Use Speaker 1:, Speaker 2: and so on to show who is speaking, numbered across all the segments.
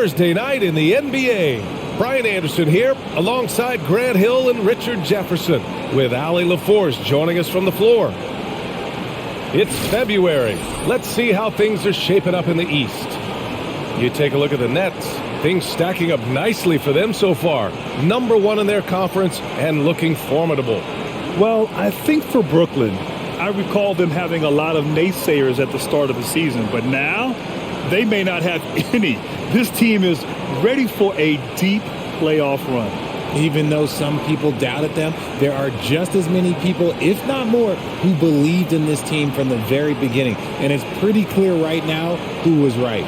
Speaker 1: Thursday night in the NBA. Brian Anderson here alongside Grant Hill and Richard Jefferson with Allie LaForce joining us from the floor. It's February. Let's see how things are shaping up in the East. You take a look at the Nets. Things stacking up nicely for them so far. Number one in their conference and looking formidable.
Speaker 2: Well, I think for Brooklyn, I recall them having a lot of naysayers at the start of the season, but now they may not have any. This team is ready for a deep playoff run.
Speaker 3: Even though some people doubted them, there are just as many people, if not more, who believed in this team from the very beginning. And it's pretty clear right now who was right.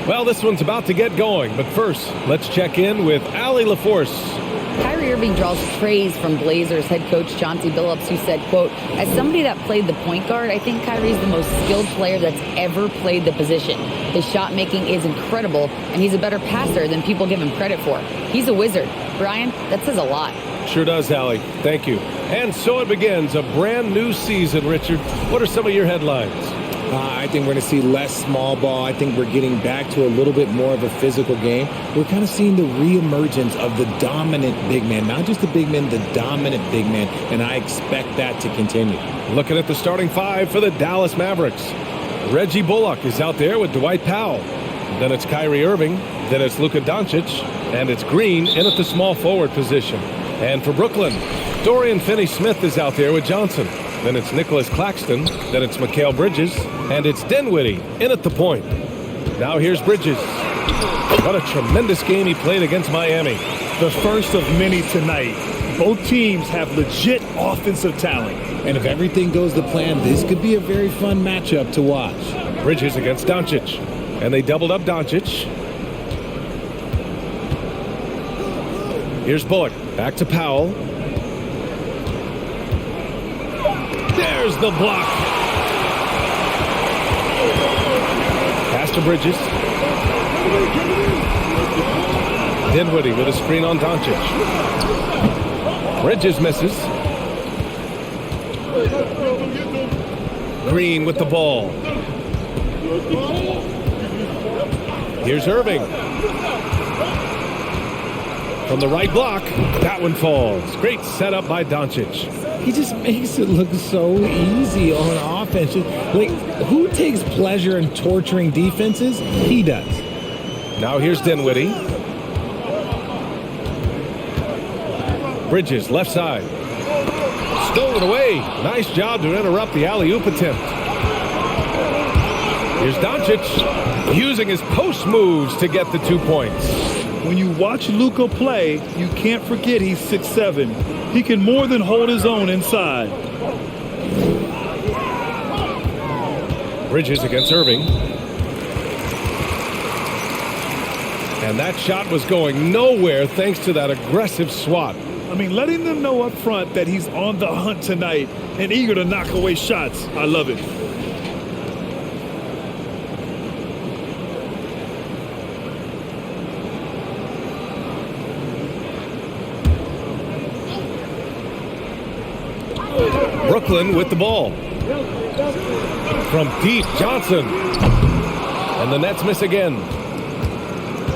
Speaker 1: Well, this one's about to get going, but first, let's check in with Allie LaForce.
Speaker 4: Kyrie Irving draws praise from Blazers head coach Chauncey Billups, who said, quote, "As somebody that played the point guard, I think Kyrie's the most skilled player that's ever played the position. His shot making is incredible, and he's a better passer than people give him credit for. He's a wizard." Brian, that says a lot.
Speaker 1: Sure does, Allie. Thank you. And so it begins, a brand new season, Richard. What are some of your headlines?
Speaker 3: I think we're going to see less small ball. I think we're getting back to a little bit more of a physical game. We're kind of seeing the reemergence of the dominant big man, not just the big man, the dominant big man, and I expect that to continue.
Speaker 1: Looking at the starting five for the Dallas Mavericks. Reggie Bullock is out there with Dwight Powell. Then it's Kyrie Irving. Then it's Luka Doncic. And it's Green in at the small forward position. And for Brooklyn, Dorian Finney-Smith is out there with Johnson. Then it's Nicholas Claxton. Then it's Mikal Bridges. And it's Dinwiddie in at the point. Now here's Bridges. What a tremendous game he played against Miami.
Speaker 2: The first of many tonight. Both teams have legit offensive talent.
Speaker 3: And if everything goes to plan, this could be a very fun matchup to watch.
Speaker 1: Bridges against Doncic. And they doubled up Doncic. Here's Bullock. Back to Powell. There's the block. Pass to Bridges. Dinwiddie with a screen on Doncic. Bridges misses. Green with the ball. Here's Irving. From the right block, that one falls. Great setup by Doncic.
Speaker 3: He just makes it look so easy on offense. Like, who takes pleasure in torturing defenses? He does.
Speaker 1: Now here's Dinwiddie. Bridges, left side. Stolen away. Nice job to interrupt the alley-oop attempt. Here's Doncic using his post moves to get the 2 points.
Speaker 2: When you watch Luka play, you can't forget he's 6'7". He can more than hold his own inside.
Speaker 1: Bridges against Irving. And that shot was going nowhere thanks to that aggressive swat.
Speaker 2: I mean, letting them know up front that he's on the hunt tonight and eager to knock away shots. I love it.
Speaker 1: Brooklyn with the ball. From deep, Johnson. And the Nets miss again.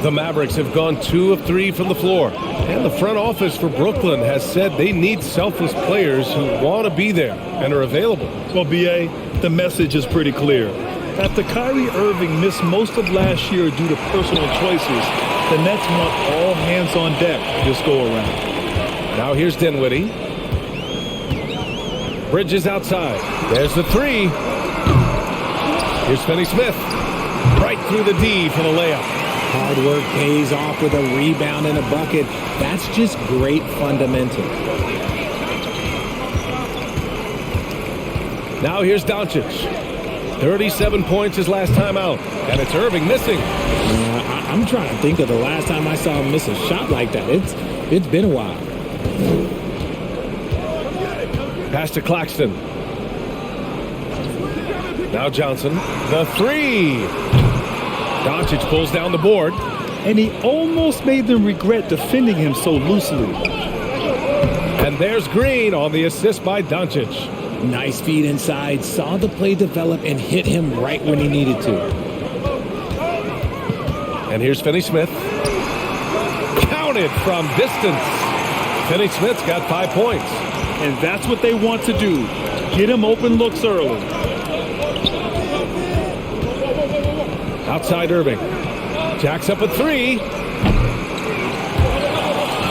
Speaker 1: The Mavericks have gone 2 of 3 from the floor. And the front office for Brooklyn has said they need selfless players who want to be there and are available.
Speaker 2: Well, B.A., the message is pretty clear. After Kyrie Irving missed most of last year due to personal choices, the Nets want all hands on deck this go-around.
Speaker 1: Now here's Dinwiddie. Bridges outside. There's the 3. Here's Finney-Smith. Right through the D for the layup.
Speaker 3: Hard work pays off with a rebound and a bucket. That's just great fundamentals.
Speaker 1: Now here's Doncic. 37 points his last time out. And it's Irving missing.
Speaker 3: I'm trying to think of the last time I saw him miss a shot like that. It's been a while.
Speaker 1: Pass to Claxton. Now Johnson. The 3. Doncic pulls down the board.
Speaker 2: And he almost made them regret defending him so loosely.
Speaker 1: And there's Green on the assist by Doncic.
Speaker 3: Nice feed inside. Saw the play develop and hit him right when he needed to.
Speaker 1: And here's Finney-Smith. Counted from distance. Finney-Smith's got 5 points.
Speaker 2: And that's what they want to do. Get him open looks early.
Speaker 1: Outside Irving. Jacks up a 3.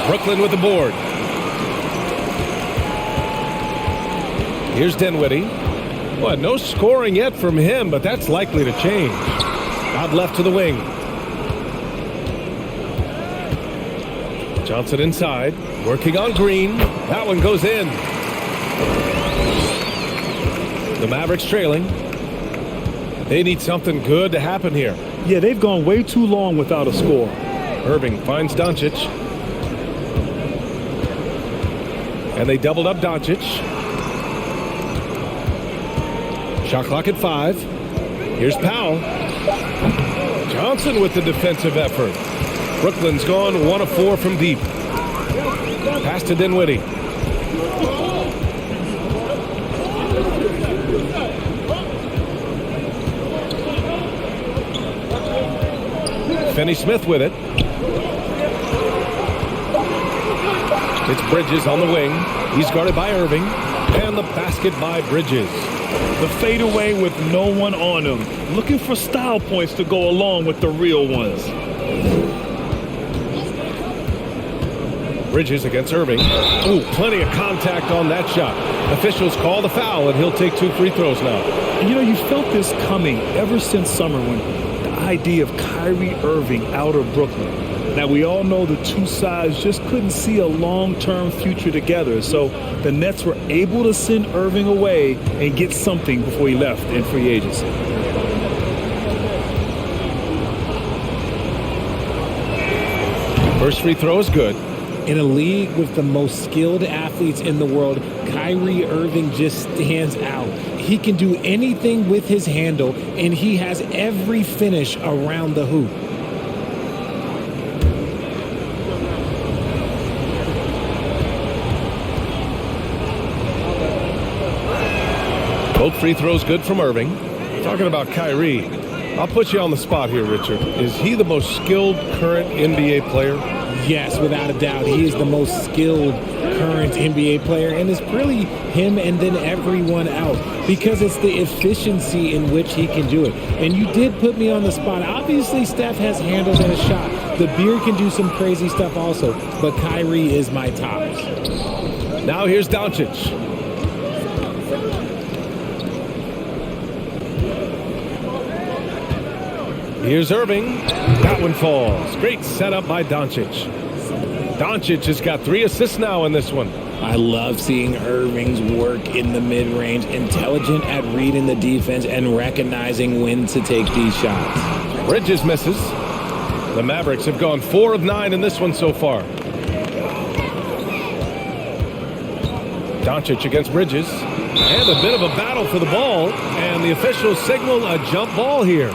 Speaker 1: Brooklyn with the board. Here's Dinwiddie. Well, no scoring yet from him, but that's likely to change. Out left to the wing. Johnson inside. Working on Green. That one goes in. The Mavericks trailing. They need something good to happen here.
Speaker 2: Yeah, they've gone way too long without a score.
Speaker 1: Irving finds Doncic. And they doubled up Doncic. Shot clock at 5. Here's Powell. Johnson with the defensive effort. Brooklyn's gone 1 of 4 from deep. Pass to Dinwiddie. Finney-Smith with it. It's Bridges on the wing. He's guarded by Irving. And the basket by Bridges.
Speaker 2: The fadeaway with no one on him. Looking for style points to go along with the real ones.
Speaker 1: Bridges against Irving. Ooh, plenty of contact on that shot. Officials call the foul, and he'll take 2 free throws now.
Speaker 2: And you know, you felt this coming ever since summer when the idea of Kyrie Irving out of Brooklyn. Now, we all know the two sides just couldn't see a long-term future together. So the Nets were able to send Irving away and get something before he left in free agency.
Speaker 1: First free throw is good.
Speaker 3: In a league with the most skilled athletes in the world, Kyrie Irving just stands out. He can do anything with his handle, and he has every finish around the hoop.
Speaker 1: Both free throws good from Irving. Talking about Kyrie, I'll put you on the spot here, Richard. Is he the most skilled current NBA player?
Speaker 3: Yes, without a doubt. He is the most skilled current NBA player, and it's really him and then everyone else because it's the efficiency in which he can do it. And you did put me on the spot. Obviously, Steph has handles and a shot. The Beard can do some crazy stuff also, but Kyrie is my top.
Speaker 1: Now here's Doncic. Here's Irving. That one falls. Great setup by Doncic. Doncic has got 3 assists now in this one.
Speaker 3: I love seeing Irving's work in the mid-range, intelligent at reading the defense and recognizing when to take these shots.
Speaker 1: Bridges misses. The Mavericks have gone 4 of 9 in this one so far. Doncic against Bridges. And a bit of a battle for the ball. And the officials signal a jump ball here.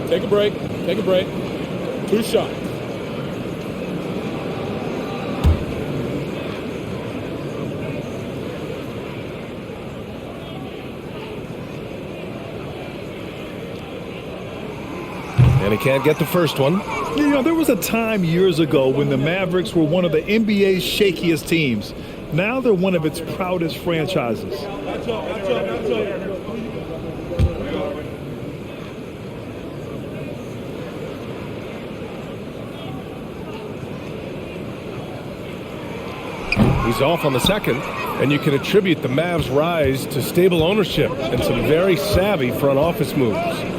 Speaker 3: Take a break. Take a break. 2 shots.
Speaker 1: And he can't get the first one.
Speaker 2: You know, there was a time years ago when the Mavericks were one of the NBA's shakiest teams. Now they're one of its proudest franchises.
Speaker 1: He's off on the second, and you can attribute the Mavs' rise to stable ownership and some very savvy front office moves.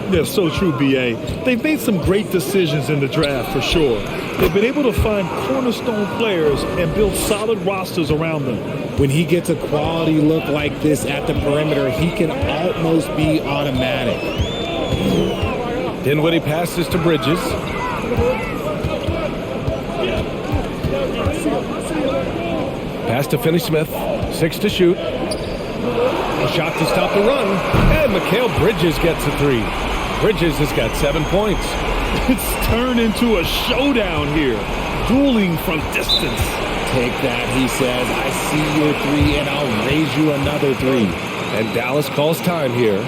Speaker 2: Yeah, so true, B.A. They've made some great decisions in the draft, for sure. They've been able to find cornerstone players and build solid rosters around them.
Speaker 3: When he gets a quality look like this at the perimeter, he can almost be automatic.
Speaker 1: Dinwiddie passes to Bridges. Pass to Finney-Smith. 6 to shoot. A shot to stop the run. And Mikal Bridges gets a 3. Bridges has got 7 points.
Speaker 2: It's turned into a showdown here. Dueling from distance.
Speaker 3: Take that, he says. I see your 3, and I'll raise you another 3.
Speaker 1: And Dallas calls time here.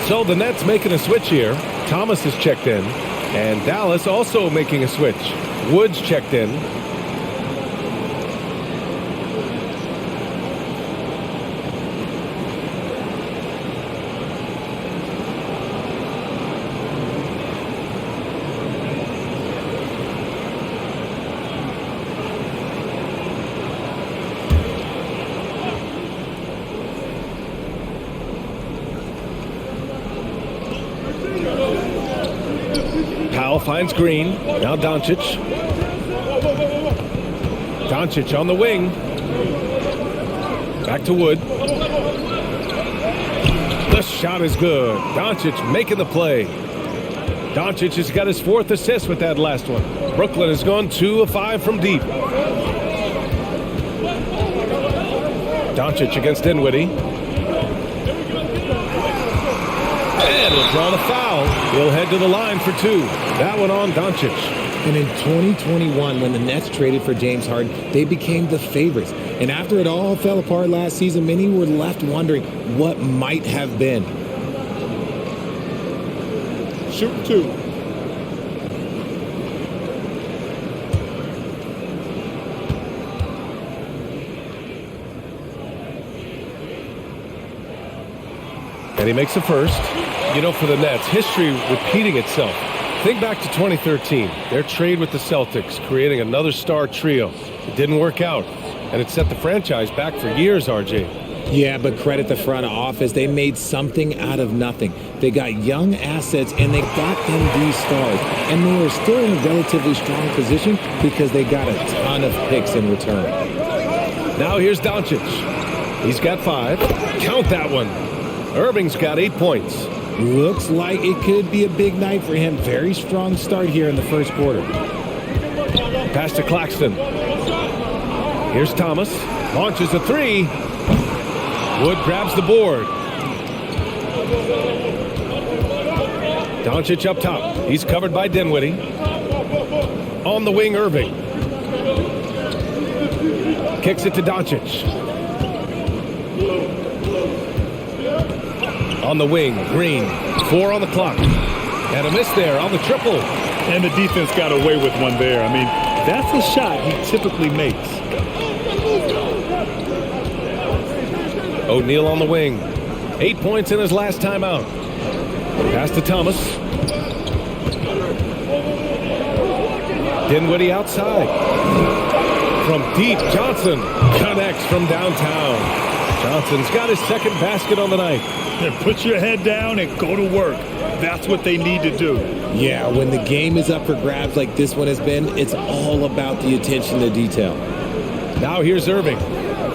Speaker 1: So the Nets making a switch here. Thomas is checked in. And Dallas also making a switch. Woods checked in. Powell finds Green. Now Doncic. Doncic on the wing. Back to Wood. The shot is good. Doncic making the play. Doncic has got his 4th assist with that last one. Brooklyn has gone 2 of 5 from deep. Doncic against Dinwiddie. And he'll draw the foul. He'll head to the line for 2. That one on Doncic.
Speaker 3: And in 2021, when the Nets traded for James Harden, they became the favorites. And after it all fell apart last season, many were left wondering what might have been.
Speaker 2: Shoot 2.
Speaker 1: And he makes the first. You know, for the Nets, history repeating itself. Think back to 2013, their trade with the Celtics, creating another star trio. It didn't work out, and it set the franchise back for years, RJ.
Speaker 3: Yeah, but credit the front office. They made something out of nothing. They got young assets, and they got them these stars. And they were still in a relatively strong position because they got a ton of picks in return.
Speaker 1: Now here's Doncic. He's got 5. Count that one. Irving's got 8 points.
Speaker 3: Looks like it could be a big night for him. Very strong start here in the first quarter.
Speaker 1: Pass to Claxton. Here's Thomas. Launches a 3. Wood grabs the board. Doncic up top. He's covered by Dinwiddie. On the wing, Irving. Kicks it to Doncic. On the wing, Green. 4 on the clock. And a miss there on the triple.
Speaker 2: And the defense got away with one there. I mean, that's a shot he typically makes.
Speaker 1: O'Neal on the wing. 8 points in his last time out. Pass to Thomas. Dinwiddie outside. From deep, Johnson connects from downtown. Johnson's got his second basket on the night.
Speaker 2: And put your head down and go to work. That's what they need to do.
Speaker 3: Yeah, when the game is up for grabs like this one has been, it's all about the attention to detail.
Speaker 1: Now here's Irving.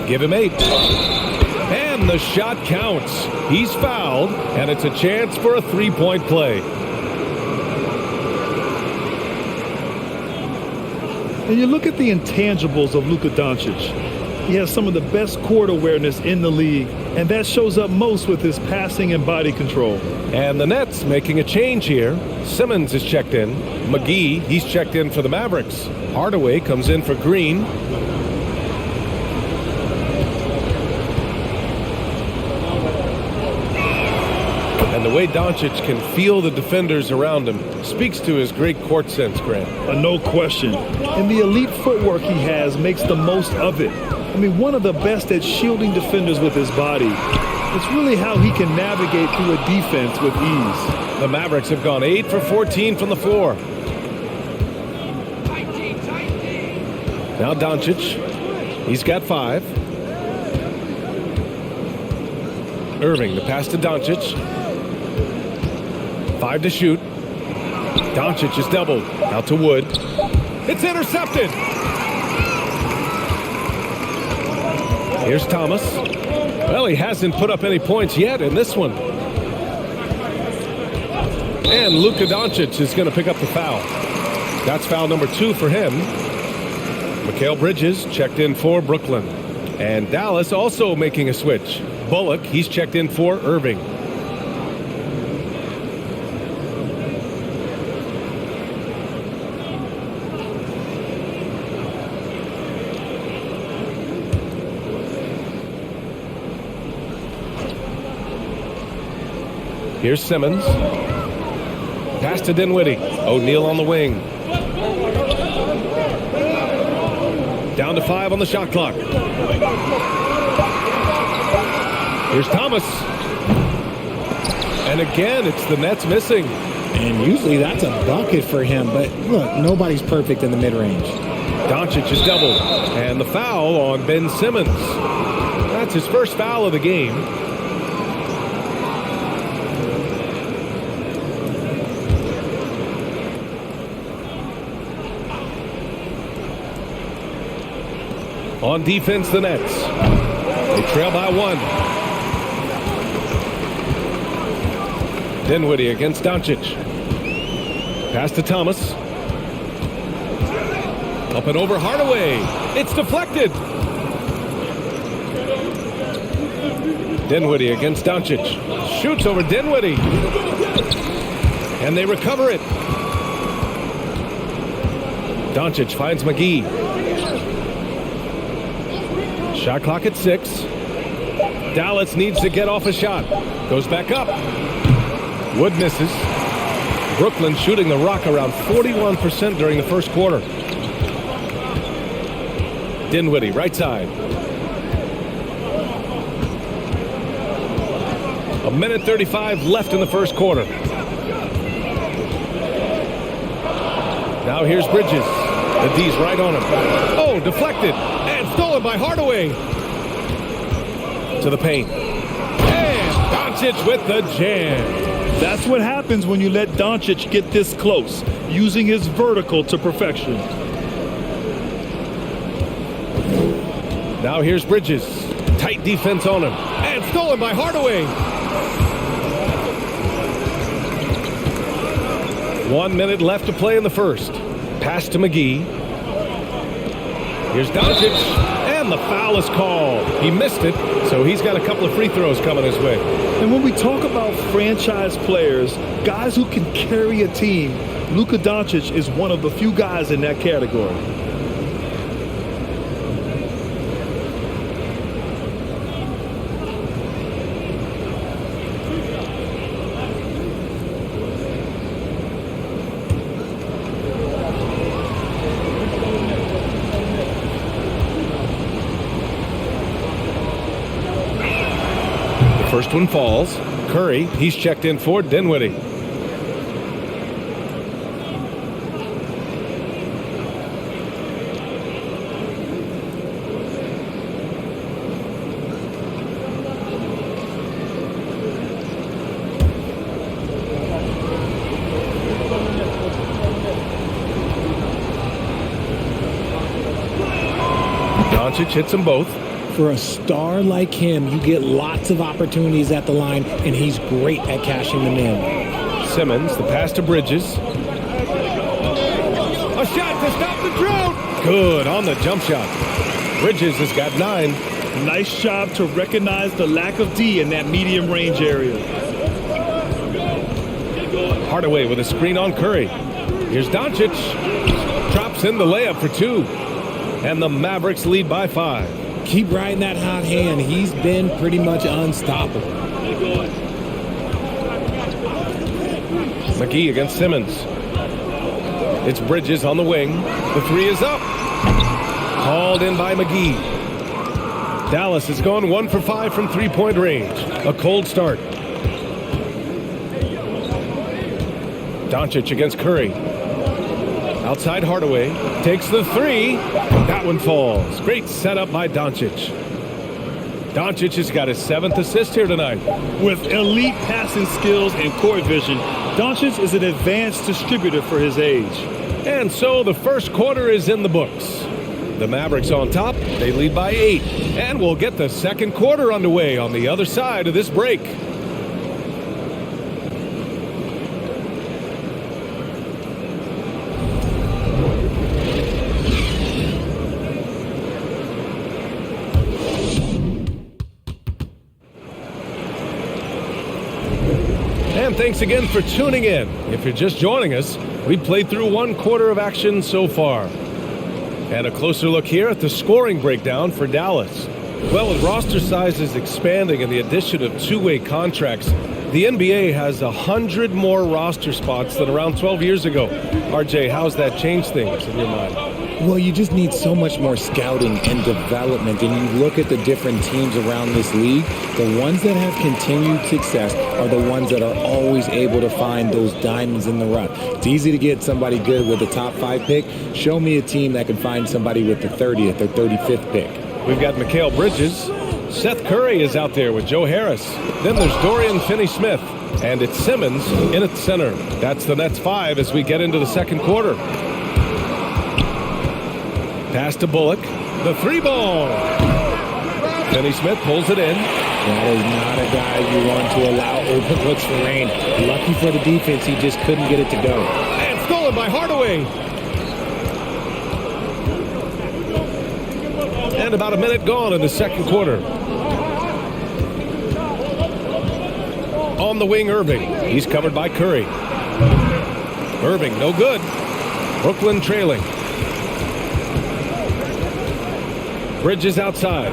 Speaker 1: Give him 8. And the shot counts. He's fouled, and it's a chance for a three-point play.
Speaker 2: And you look at the intangibles of Luka Doncic. He has some of the best court awareness in the league, and that shows up most with his passing and body control.
Speaker 1: And the Nets making a change here. Simmons is checked in. McGee, he's checked in for the Mavericks. Hardaway comes in for Green. And the way Doncic can feel the defenders around him speaks to his great court sense, Grant.
Speaker 2: No question. And the elite footwork he has makes the most of it. I mean, one of the best at shielding defenders with his body. It's really how he can navigate through a defense with ease.
Speaker 1: The Mavericks have gone 8 for 14 from the floor. Now Doncic. He's got 5. Irving, the pass to Doncic. 5 to shoot. Doncic is doubled. Out to Wood. It's intercepted. Here's Thomas. Well, he hasn't put up any points yet in this one. And Luka Doncic is going to pick up the foul. That's foul number 2 for him. Mikal Bridges checked in for Brooklyn. And Dallas also making a switch. Bullock, he's checked in for Irving. Here's Simmons. Pass to Dinwiddie. O'Neal on the wing. Down to 5 on the shot clock. Here's Thomas. And again, it's the Nets missing.
Speaker 3: And usually that's a bucket for him. But look, nobody's perfect in the mid-range.
Speaker 1: Doncic is doubled. And the foul on Ben Simmons. That's his first foul of the game. On defense, the Nets. They trail by 1. Dinwiddie against Doncic. Pass to Thomas. Up and over Hardaway. It's deflected. Dinwiddie against Doncic. Shoots over Dinwiddie. And they recover it. Doncic finds McGee. Shot clock at 6. Dallas needs to get off a shot. Goes back up. Wood misses. Brooklyn shooting the rock around 41% during the first quarter. Dinwiddie, right side. 1:35 left in the first quarter. Now here's Bridges. The D's right on him. Oh, deflected. And stolen by Hardaway. To the paint. And Doncic with the jam.
Speaker 2: That's what happens when you let Doncic get this close, using his vertical to perfection.
Speaker 1: Now here's Bridges. Tight defense on him. And stolen by Hardaway. 1 minute left to play in the first. Pass to McGee. Here's Doncic, and the foul is called. He missed it, so he's got a couple of free throws coming his way.
Speaker 2: And when we talk about franchise players, guys who can carry a team, Luka Doncic is one of the few guys in that category.
Speaker 1: First one falls. Curry, he's checked in for Dinwiddie. Doncic hits them both.
Speaker 3: For a star like him, you get lots of opportunities at the line, and he's great at cashing them in.
Speaker 1: Simmons, the pass to Bridges. A shot to stop the drought. Good on the jump shot. Bridges has got 9.
Speaker 2: Nice job to recognize the lack of D in that medium range area.
Speaker 1: Hardaway with a screen on Curry. Here's Doncic. Drops in the layup for 2. And the Mavericks lead by 5.
Speaker 3: Keep riding that hot hand. He's been pretty much unstoppable.
Speaker 1: McGee against Simmons. It's Bridges on the wing. The 3 is up. Called in by McGee. Dallas is going 1 for 5 from three-point range. A cold start. Doncic against Curry. Outside Hardaway. Takes the 3. That one falls. Great setup by Doncic. Doncic has got his 7th assist here tonight.
Speaker 2: With elite passing skills and court vision, Doncic is an advanced distributor for his age.
Speaker 1: And so the first quarter is in the books. The Mavericks on top. They lead by 8. And we'll get the second quarter underway on the other side of this break. And thanks again for tuning in. If you're just joining us, we played through 1 quarter of action so far. And a closer look here at the scoring breakdown for Dallas. Well, with roster sizes expanding and the addition of two-way contracts, the NBA has 100 more roster spots than around 12 years ago. RJ, how's that changed things in your mind?
Speaker 3: Well, you just need so much more scouting and development. And you look at the different teams around this league, the ones that have continued success are the ones that are always able to find those diamonds in the rough. It's easy to get somebody good with the top 5 pick. Show me a team that can find somebody with the 30th or 35th pick.
Speaker 1: We've got Mikal Bridges. Seth Curry is out there with Joe Harris. Then there's Dorian Finney-Smith. And it's Simmons in at center. That's the Nets 5 as we get into the second quarter. Pass to Bullock. The 3 ball. Finney-Smith pulls it in.
Speaker 3: That is not a guy you want to allow open looks for rain. Lucky for the defense, he just couldn't get it to go.
Speaker 1: And stolen by Hardaway. And about a minute gone in the second quarter. On the wing, Irving. He's covered by Curry. Irving, no good. Brooklyn trailing. Bridges outside.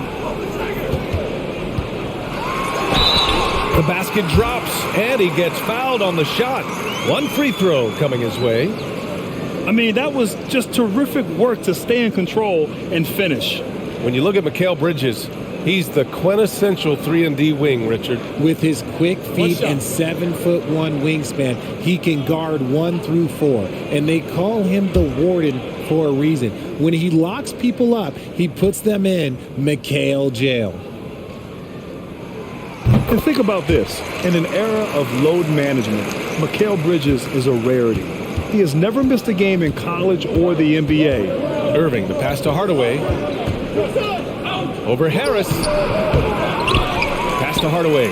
Speaker 1: The basket drops, and he gets fouled on the shot. 1 free throw coming his way.
Speaker 2: I mean, that was just terrific work to stay in control and finish.
Speaker 1: When you look at Mikal Bridges, he's the quintessential 3-and-D wing, Richard.
Speaker 3: With his quick feet and 7'1" wingspan, he can guard 1 through 4. And they call him the Warden for a reason. When he locks people up, he puts them in Mikal jail.
Speaker 2: And think about this. In an era of load management, Mikal Bridges is a rarity. He has never missed a game in college or the NBA.
Speaker 1: Irving, the pass to Hardaway. Over Harris. Pass to Hardaway.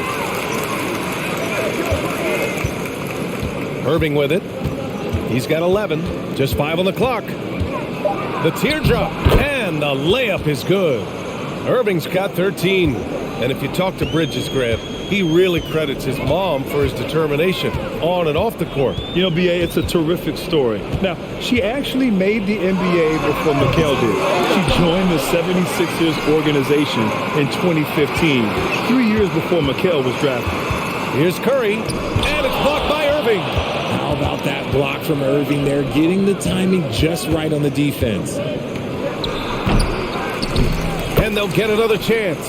Speaker 1: Irving with it. He's got 11. Just 5 on the clock. The teardrop. And the layup is good. Irving's got 13. And if you talk to Bridges, Grant, he really credits his mom for his determination on and off the court.
Speaker 2: You know, B.A., it's a terrific story. Now, she actually made the NBA before Mikal did. She joined the 76ers organization in 2015, 3 years before Mikal was drafted.
Speaker 1: Here's Curry, and it's blocked by Irving.
Speaker 3: How about that block from Irving there, getting the timing just right on the defense.
Speaker 1: And they'll get another chance.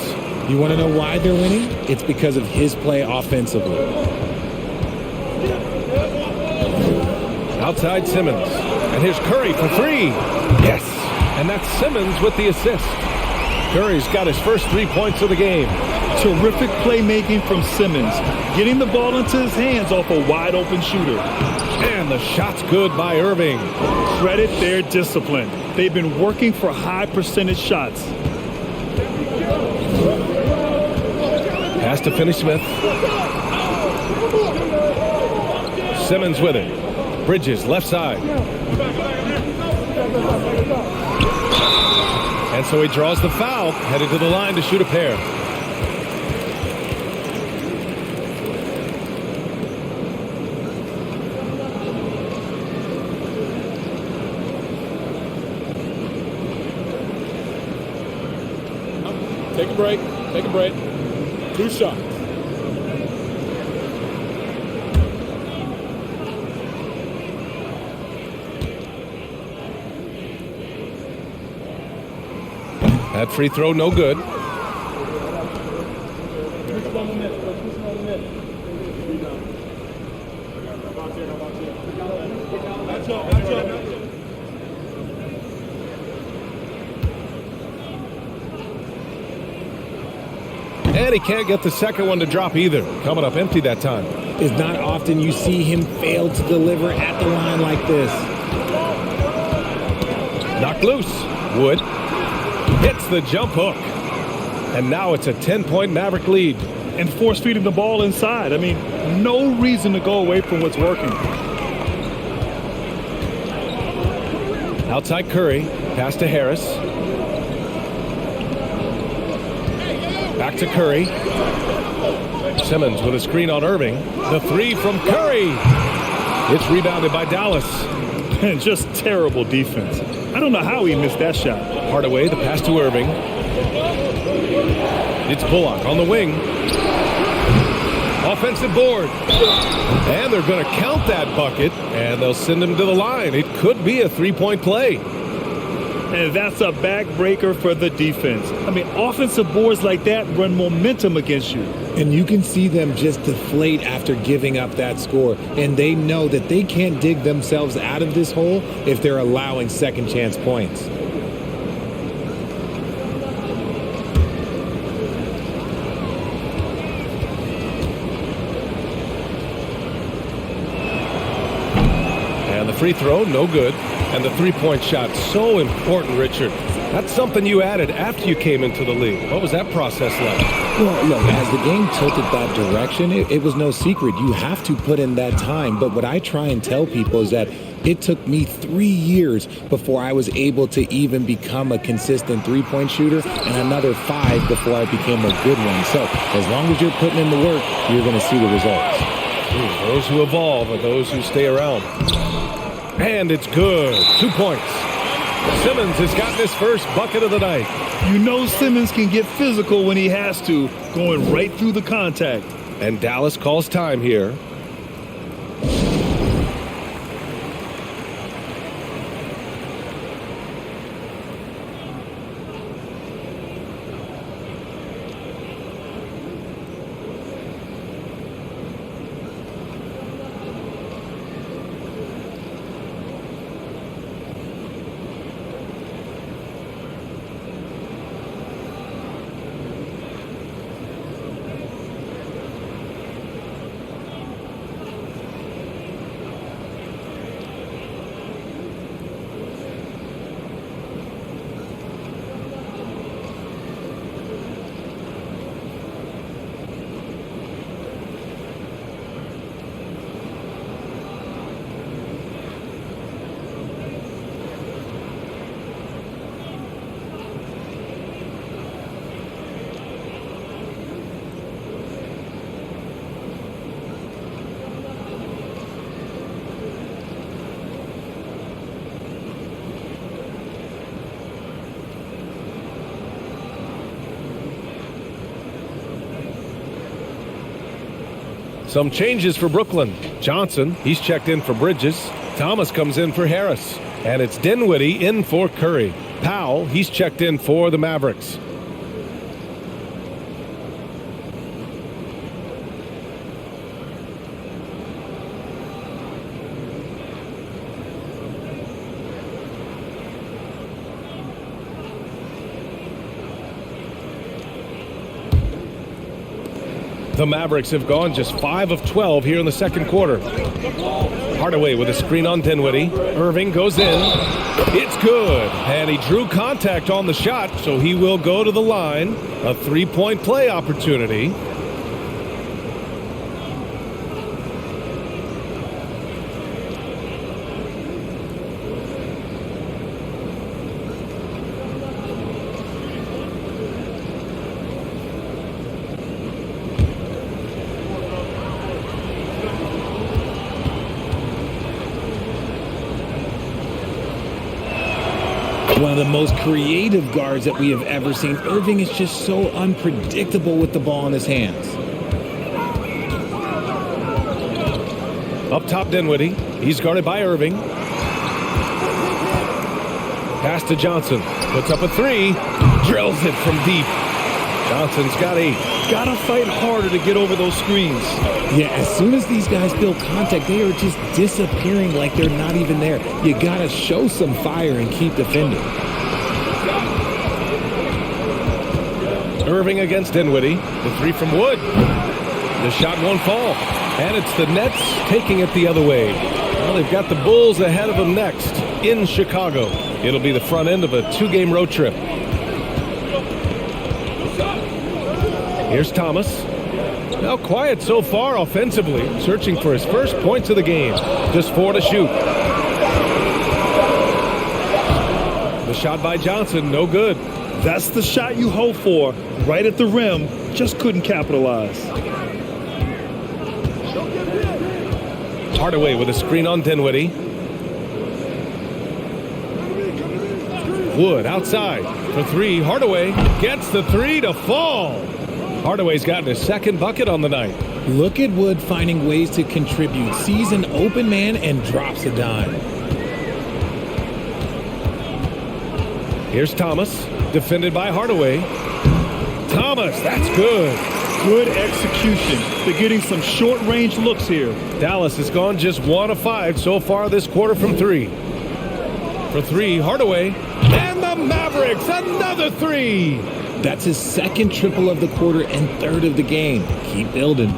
Speaker 3: You want to know why they're winning? It's because of his play offensively.
Speaker 1: Outside Simmons. And here's Curry for 3. Yes. And that's Simmons with the assist. Curry's got his first 3 points of the game.
Speaker 2: Terrific playmaking from Simmons, getting the ball into his hands off a wide-open shooter.
Speaker 1: And the shot's good by Irving.
Speaker 2: Credit their discipline. They've been working for high percentage shots.
Speaker 1: Pass to Finney-Smith. Simmons with it. Bridges, left side. And so he draws the foul, headed to the line to shoot a pair.
Speaker 5: Take a break. Take a break. 2 shots.
Speaker 1: That free throw, no good. And he can't get the second one to drop either. Coming up empty that time.
Speaker 3: It's not often you see him fail to deliver at the line like this.
Speaker 1: Knocked loose. Wood hits the jump hook. And now it's a 10-point Maverick lead.
Speaker 2: And force feeding the ball inside. I mean, no reason to go away from what's working.
Speaker 1: Outside Curry. Pass to Harris. Back to Curry. Simmons with a screen on Irving. The three from Curry. It's rebounded by Dallas.
Speaker 2: And just terrible defense. I don't know how he missed that shot.
Speaker 1: Hardaway, the pass to Irving. It's Bullock on the wing. Offensive board. And they're going to count that bucket, and they'll send him to the line. It could be a three-point play.
Speaker 2: And that's a backbreaker for the defense. I mean, offensive boards like that run momentum against you.
Speaker 3: And you can see them just deflate after giving up that score. And they know that they can't dig themselves out of this hole if they're allowing second chance points.
Speaker 1: And the free throw, no good. And the three-point shot, so important, Richard. That's something you added after you came into the league. What was that process like?
Speaker 3: Well, look, as the game tilted that direction, it was no secret. You have to put in that time. But what I try and tell people is that it took me 3 years before I was able to even become a consistent three-point shooter, and another 5 before I became a good one. So as long as you're putting in the work, you're going to see the results.
Speaker 1: Those who evolve are those who stay around. And it's good. 2 points. Simmons has gotten his first bucket of the night.
Speaker 2: You know Simmons can get physical when he has to, going right through the contact.
Speaker 1: And Dallas calls time here. Some changes for Brooklyn. Johnson, he's checked in for Bridges. Thomas comes in for Harris. And it's Dinwiddie in for Curry. Powell, he's checked in for the Mavericks. The Mavericks have gone just 5 of 12 here in the second quarter. Hardaway with a screen on Dinwiddie. Irving goes in. It's good. And he drew contact on the shot, so he will go to the line. A three-point play opportunity.
Speaker 3: One of the most creative guards that we have ever seen. Irving is just so unpredictable with the ball in his hands.
Speaker 1: Up top, Dinwiddie. He's guarded by Irving. Pass to Johnson. Puts up a three. Drills it from deep. Johnson's got 8.
Speaker 2: Gotta fight harder to get over those screens.
Speaker 3: Yeah, as soon as these guys feel contact, they are just disappearing like they're not even there. You gotta show some fire and keep defending.
Speaker 1: Irving against Dinwiddie. The three from Wood. The shot won't fall. And it's the Nets taking it the other way. Well, they've got the Bulls ahead of them next in Chicago. It'll be the front end of a 2-game road trip. Here's Thomas. Now quiet so far offensively, searching for his first points of the game. Just 4 to shoot. The shot by Johnson, no good.
Speaker 2: That's the shot you hope for. Right at the rim, just couldn't capitalize.
Speaker 1: Hardaway with a screen on Dinwiddie. Wood outside for 3. Hardaway gets the 3 to fall. Hardaway's gotten his second bucket on the night.
Speaker 3: Look at Wood finding ways to contribute. Sees an open man and drops a dime.
Speaker 1: Here's Thomas, defended by Hardaway. Thomas, that's good.
Speaker 2: Good execution. They're getting some short-range looks here.
Speaker 1: Dallas has gone just 1 of 5 so far this quarter from 3. For 3, Hardaway. And the Mavericks, another 3.
Speaker 3: That's his second triple of the quarter and third of the game. Keep building.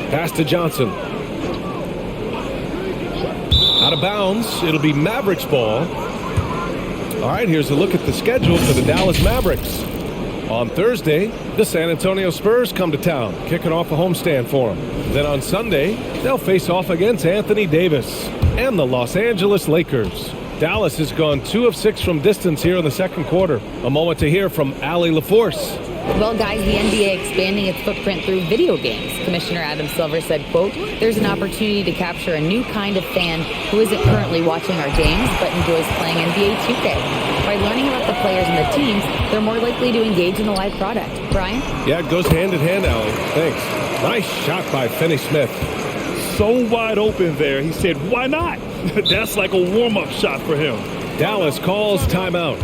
Speaker 1: Pass to Johnson. Out of bounds. It'll be Mavericks ball. All right, here's a look at the schedule for the Dallas Mavericks. On Thursday, the San Antonio Spurs come to town, kicking off a homestand for them. Then on Sunday, they'll face off against Anthony Davis and the Los Angeles Lakers. Dallas has gone 2 of 6 from distance here in the second quarter. A moment to hear from Allie LaForce.
Speaker 4: Well, guys, the NBA expanding its footprint through video games. Commissioner Adam Silver said, quote, "There's an opportunity to capture a new kind of fan who isn't currently watching our games but enjoys playing NBA 2K. By learning about the players and the teams, they're more likely to engage in the live product." Brian?
Speaker 1: Yeah, it goes hand in hand, Allie. Thanks. Nice shot by Finney-Smith.
Speaker 2: So wide open there. He said, why not? That's like a warm-up shot for him.
Speaker 1: Dallas calls timeout.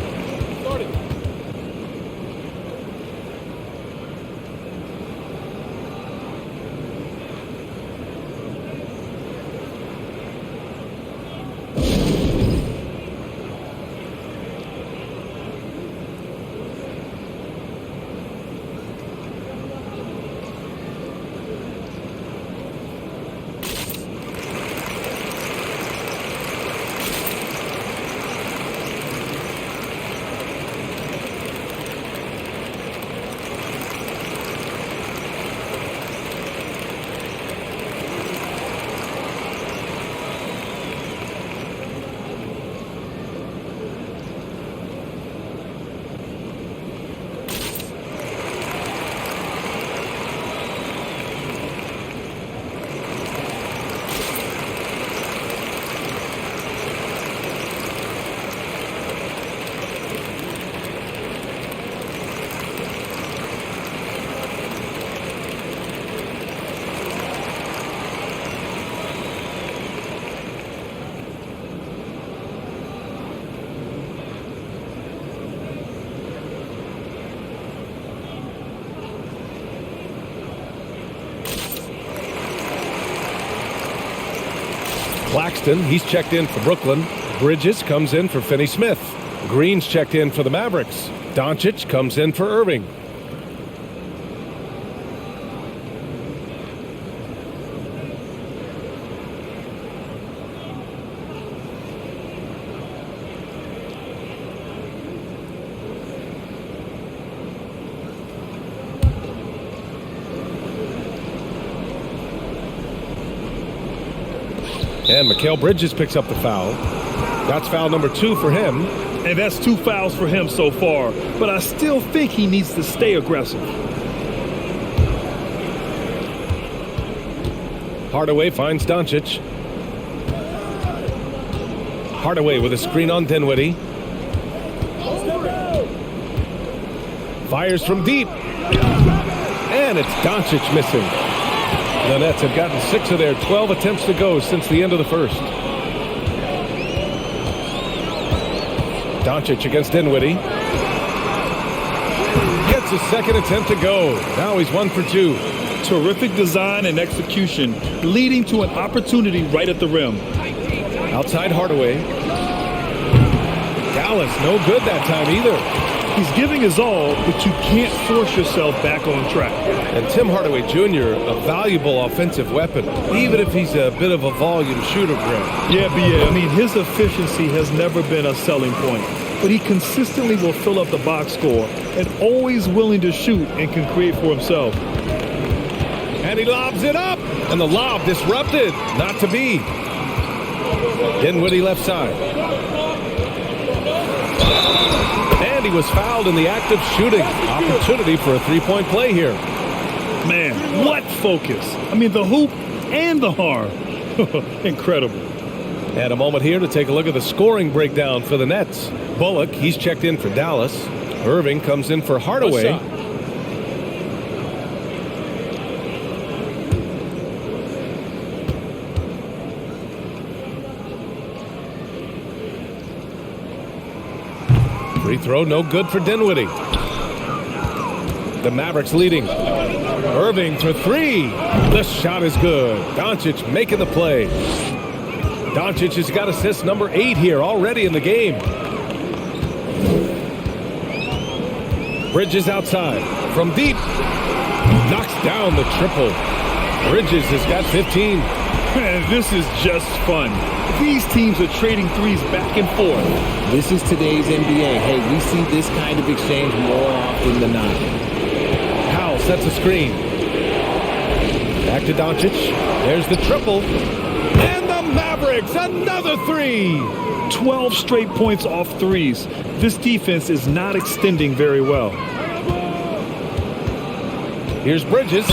Speaker 1: Claxton, he's checked in for Brooklyn. Bridges comes in for Finney-Smith. Green's checked in for the Mavericks. Doncic comes in for Irving. And Mikal Bridges picks up the foul. That's foul number 2 for him.
Speaker 2: And that's 2 fouls for him so far. But I still think he needs to stay aggressive.
Speaker 1: Hardaway finds Doncic. Hardaway with a screen on Dinwiddie. Fires from deep. And it's Doncic missing. The Nets have gotten 6 of their 12 attempts to go since the end of the first. Doncic against Dinwiddie. Gets a second attempt to go. Now he's 1 for 2.
Speaker 2: Terrific design and execution, leading to an opportunity right at the rim.
Speaker 1: Outside Hardaway. Dallas no good that time either.
Speaker 2: He's giving his all, but you can't force yourself back on track.
Speaker 1: And Tim Hardaway Jr., a valuable offensive weapon, even if he's a bit of a volume shooter, Grant.
Speaker 2: Yeah, I mean, his efficiency has never been a selling point, but he consistently will fill up the box score and always willing to shoot and can create for himself.
Speaker 1: And he lobs it up, and the lob disrupted. Not to be. Dinwiddie left side. And he was fouled in the act of shooting. Opportunity for a three-point play here.
Speaker 2: Man, what focus. I mean, the hoop and the harm. Incredible.
Speaker 1: And a moment here to take a look at the scoring breakdown for the Nets. Bullock, he's checked in for Dallas. Irving comes in for Hardaway. Free throw, no good for Dinwiddie. The Mavericks leading. Irving for 3. The shot is good. Doncic making the play. Doncic has got assist number 8 here already in the game. Bridges outside. From deep. Knocks down the triple. Bridges has got 15.
Speaker 2: Man, this is just fun. These teams are trading threes back and forth.
Speaker 3: This is today's NBA. Hey, we see this kind of exchange more often than not.
Speaker 1: Powell sets a screen. Back to Doncic. There's the triple. And the Mavericks, another 3.
Speaker 2: 12 straight points off threes. This defense is not extending very well.
Speaker 1: Here's Bridges.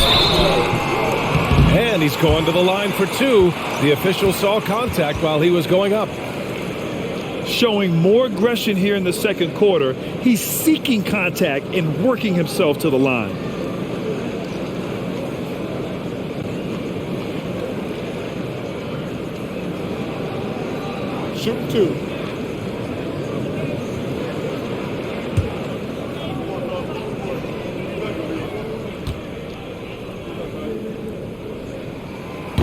Speaker 1: And he's going to the line for 2. The official saw contact while he was going up.
Speaker 2: Showing more aggression here in the second quarter. He's seeking contact and working himself to the line.
Speaker 5: Shoot 2.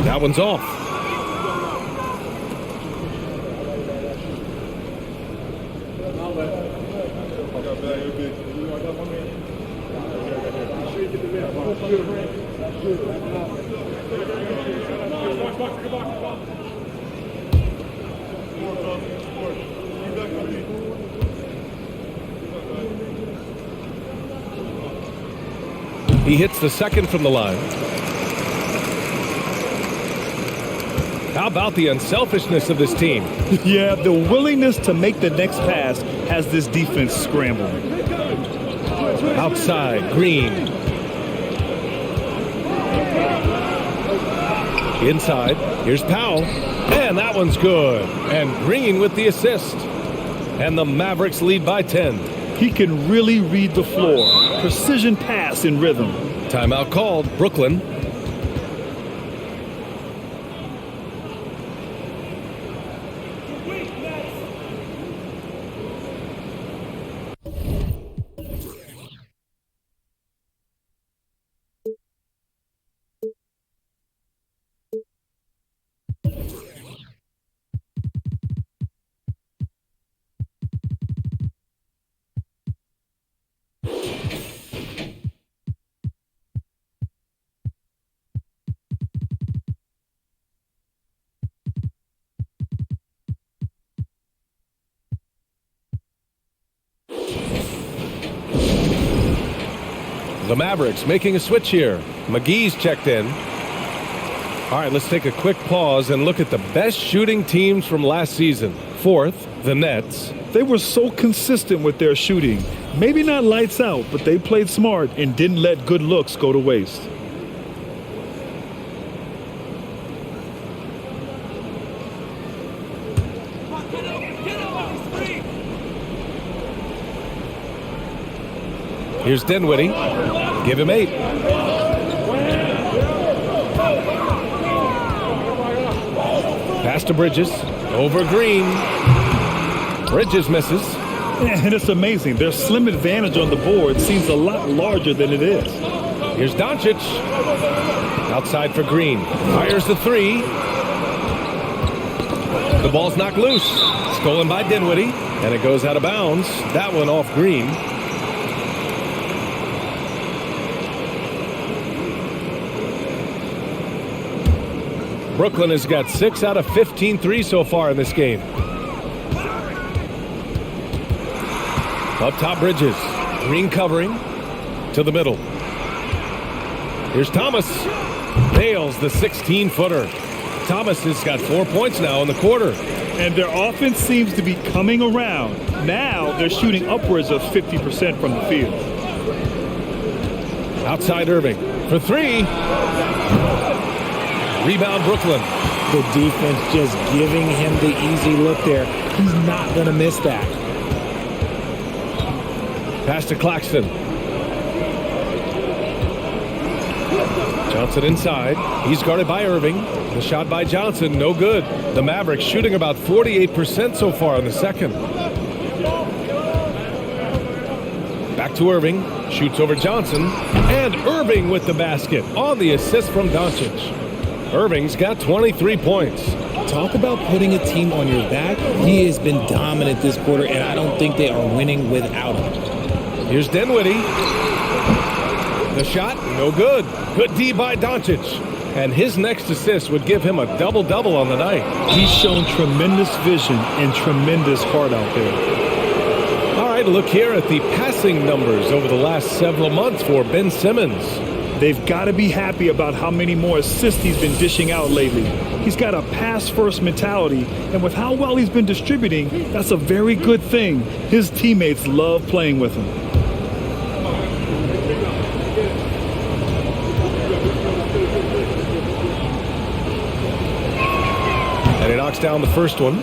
Speaker 1: That one's off. He hits the second from the line. How about the unselfishness of this team?
Speaker 2: Yeah, the willingness to make the next pass has this defense scrambling.
Speaker 1: Outside, Green. Inside, here's Powell. And that one's good. And Green with the assist. And the Mavericks lead by 10.
Speaker 2: He can really read the floor. Precision pass in rhythm.
Speaker 1: Timeout called, Brooklyn. The Mavericks making a switch here. McGee's checked in. All right, let's take a quick pause and look at the best shooting teams from last season. Fourth, the Nets.
Speaker 2: They were so consistent with their shooting. Maybe not lights out, but they played smart and didn't let good looks go to waste.
Speaker 1: Here's Dinwiddie. Give him 8. Pass to Bridges. Over Green. Bridges misses.
Speaker 2: And it's amazing. Their slim advantage on the board seems a lot larger than it is.
Speaker 1: Here's Doncic. Outside for Green. Fires the 3. The ball's knocked loose. Stolen by Dinwiddie. And it goes out of bounds. That one off Green. Brooklyn has got 6 out of 15 threes so far in this game. Up top, Bridges. Green covering to the middle. Here's Thomas. Nails the 16-footer. Thomas has got 4 points now in the quarter.
Speaker 2: And their offense seems to be coming around. Now they're shooting upwards of 50% from the field.
Speaker 1: Outside Irving for 3. Rebound Brooklyn.
Speaker 3: The defense just giving him the easy look there. He's not going to miss that.
Speaker 1: Pass to Claxton. Johnson inside. He's guarded by Irving. The shot by Johnson, no good. The Mavericks shooting about 48% so far in the second. Back to Irving. Shoots over Johnson. And Irving with the basket on the assist from Doncic. Irving's got 23 points.
Speaker 3: Talk about putting a team on your back. He has been dominant this quarter, and I don't think they are winning without him.
Speaker 1: Here's Dinwiddie. The shot, no good. Good D by Doncic. And his next assist would give him a double-double on the night.
Speaker 2: He's shown tremendous vision and tremendous heart out there.
Speaker 1: All right, look here at the passing numbers over the last several months for Ben Simmons.
Speaker 2: They've got to be happy about how many more assists he's been dishing out lately. He's got a pass-first mentality, and with how well he's been distributing, that's a very good thing. His teammates love playing with him.
Speaker 1: And he knocks down the first one.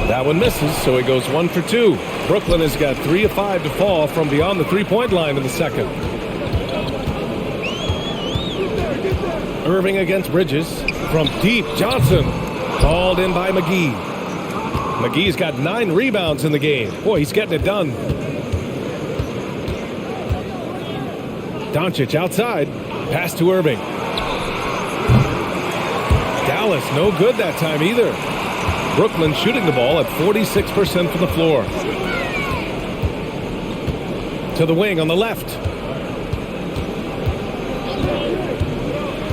Speaker 1: That one misses, so he goes 1 for 2. Brooklyn has got 3 of 5 to fall from beyond the three-point line in the second. Irving against Bridges. From deep, Johnson. Called in by McGee. McGee's got 9 rebounds in the game. Boy, he's getting it done. Doncic outside. Pass to Irving. Dallas, no good that time either. Brooklyn shooting the ball at 46% from the floor. To the wing on the left.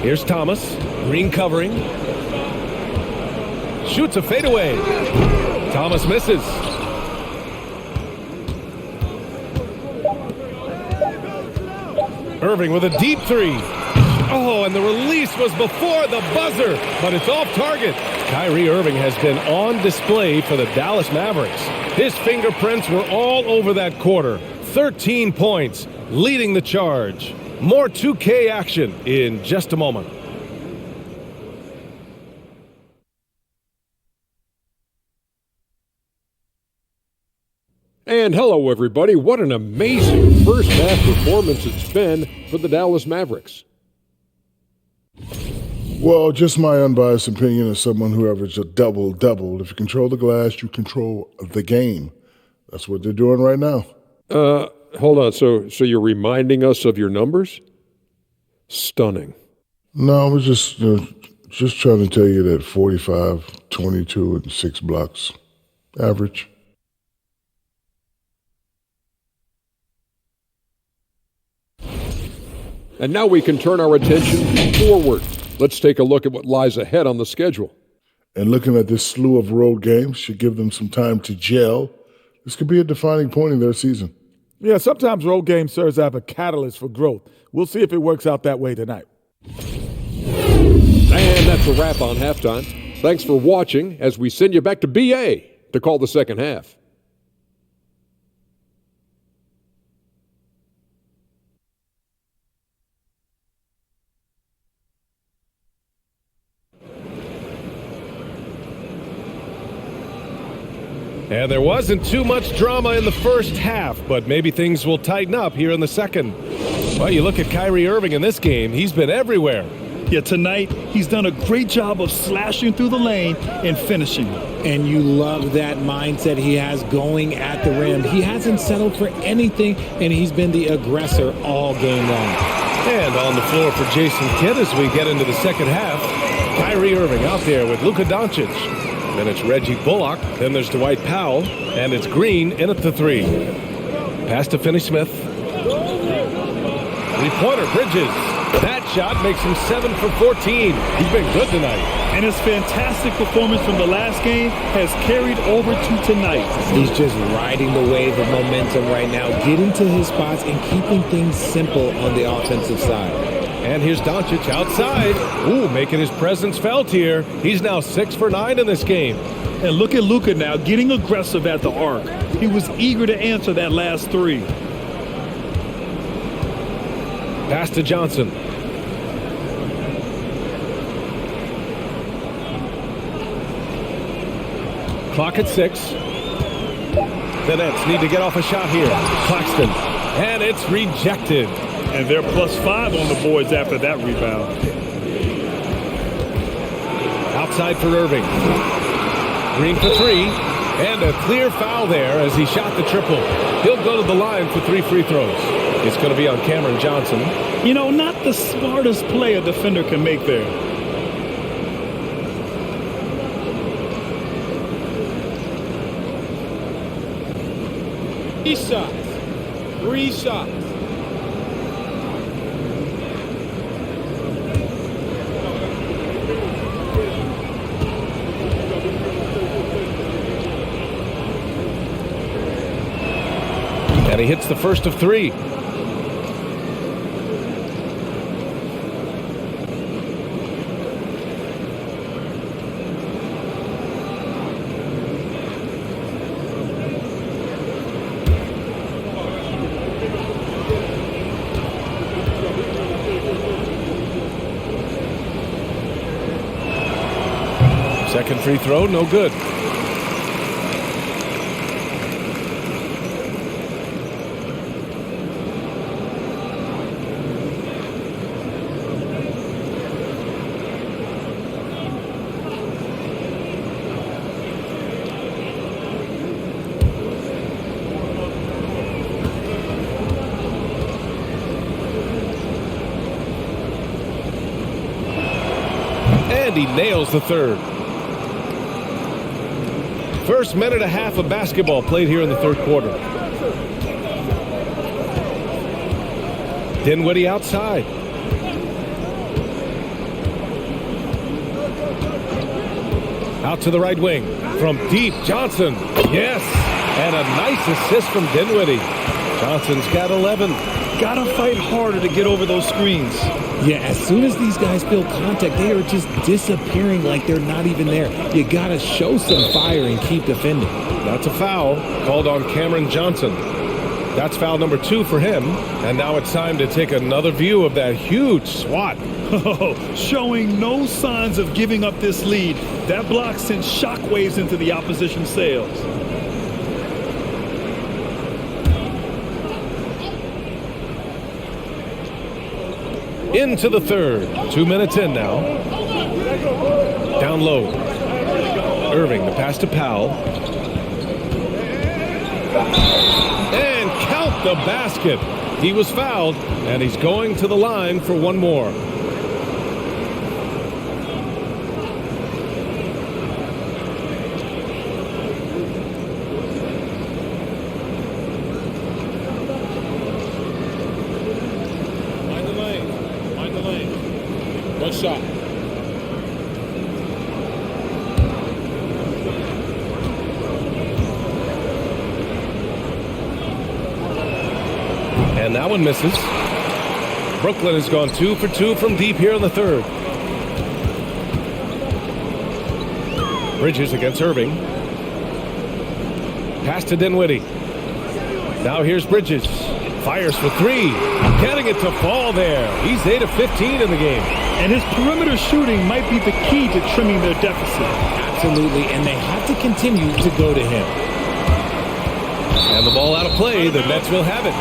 Speaker 1: Here's Thomas. Green covering. Shoots a fadeaway. Thomas misses. Irving with a deep 3. Oh, and the release was before the buzzer, but it's off target. Kyrie Irving has been on display for the Dallas Mavericks. His fingerprints were all over that quarter. 13 points, leading the charge. More 2K action in just a moment.
Speaker 6: And hello, everybody. What an amazing first half performance it's been for the Dallas Mavericks.
Speaker 7: Well, just my unbiased opinion as someone who averaged a double-double. If you control the glass, you control the game. That's what they're doing right now.
Speaker 6: Hold on. So you're reminding us of your numbers? Stunning.
Speaker 7: No, I was just trying to tell you that 45, 22, and 6 blocks. Average.
Speaker 6: And now we can turn our attention forward. Let's take a look at what lies ahead on the schedule.
Speaker 7: And looking at this slew of road games should give them some time to gel. This could be a defining point in their season.
Speaker 5: Yeah, sometimes road games serves as a catalyst for growth. We'll see if it works out that way tonight.
Speaker 6: And that's a wrap on halftime. Thanks for watching as we send you back to BA to call the second half.
Speaker 1: And there wasn't too much drama in the first half, but maybe things will tighten up here in the second. Well, you look at Kyrie Irving in this game, he's been everywhere.
Speaker 2: Yeah, tonight he's done a great job of slashing through the lane and finishing.
Speaker 3: And you love that mindset he has going at the rim. He hasn't settled for anything, and he's been the aggressor all game long.
Speaker 1: And on the floor for Jason Kidd as we get into the second half, Kyrie Irving out there with Luka Doncic. Then it's Reggie Bullock. Then there's Dwight Powell. And it's Green in at the three. Pass to Finney-Smith. Three-pointer, Bridges. That shot makes him 7 for 14. He's been good tonight.
Speaker 2: And his fantastic performance from the last game has carried over to tonight.
Speaker 3: He's just riding the wave of momentum right now, getting to his spots and keeping things simple on the offensive side.
Speaker 1: And here's Doncic outside. Ooh, making his presence felt here. He's now 6 for 9 in this game.
Speaker 2: And look at Luka now getting aggressive at the arc. He was eager to answer that last three.
Speaker 1: Pass to Johnson. Clock at 6. The Nets need to get off a shot here. Claxton. And it's rejected.
Speaker 2: And they're +5 on the boards after that rebound.
Speaker 1: Outside for Irving. Green for 3. And a clear foul there as he shot the triple. He'll go to the line for 3 free throws. It's going to be on Cameron Johnson.
Speaker 2: You know, not the smartest play a defender can make there.
Speaker 5: Three shots.
Speaker 1: And he hits the first of 3. Second free throw, no good. And he nails the third. First minute and a half of basketball played here in the third quarter. Dinwiddie outside. Out to the right wing. From deep, Johnson. Yes. And a nice assist from Dinwiddie. Johnson's got 11.
Speaker 2: Gotta fight harder to get over those screens.
Speaker 3: Yeah, as soon as these guys feel contact, they are just disappearing like they're not even there. You gotta show some fire and keep defending.
Speaker 1: That's a foul called on Cameron Johnson. That's foul number 2 for him. And now it's time to take another view of that huge swat.
Speaker 2: Showing no signs of giving up this lead. That block sent shockwaves into the opposition sails.
Speaker 1: Into the third. 2 minutes in now. Down low. Irving, the pass to Powell. And count the basket. He was fouled, and he's going to the line for one more.
Speaker 5: Find the lane.
Speaker 6: my shot.
Speaker 1: And that one misses. Brooklyn has gone 2 for 2 from deep here in the third. Bridges against Irving. Pass to Dinwiddie. Now here's Bridges. Fires for 3. Getting it to fall there. He's 8 of 15 in the game.
Speaker 2: And his perimeter shooting might be the key to trimming their deficit.
Speaker 3: Absolutely, and they have to continue to go to him.
Speaker 1: And the ball out of play. The Nets will have it.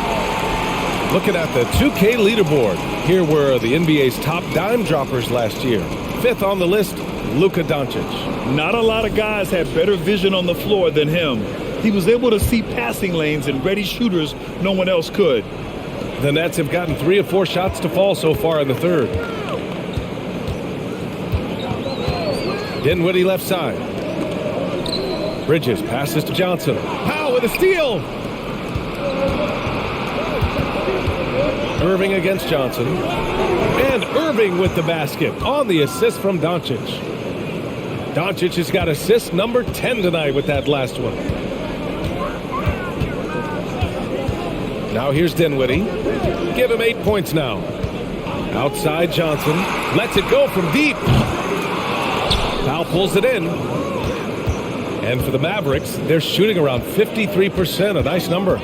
Speaker 1: Looking at the 2K leaderboard. Here were the NBA's top dime droppers last year. 5th on the list, Luka Doncic.
Speaker 2: Not a lot of guys had better vision on the floor than him. He was able to see passing lanes and ready shooters no one else could.
Speaker 1: The Nets have gotten 3 of 4 shots to fall so far in the third. Dinwiddie left side. Bridges passes to Johnson. Powell with a steal. Irving against Johnson. And Irving with the basket on the assist from Doncic. Doncic has got assist number 10 tonight with that last one. Now here's Dinwiddie. Give him 8 points now. Outside Johnson. Lets it go from deep. Powell pulls it in. And for the Mavericks, they're shooting around 53%, a nice number.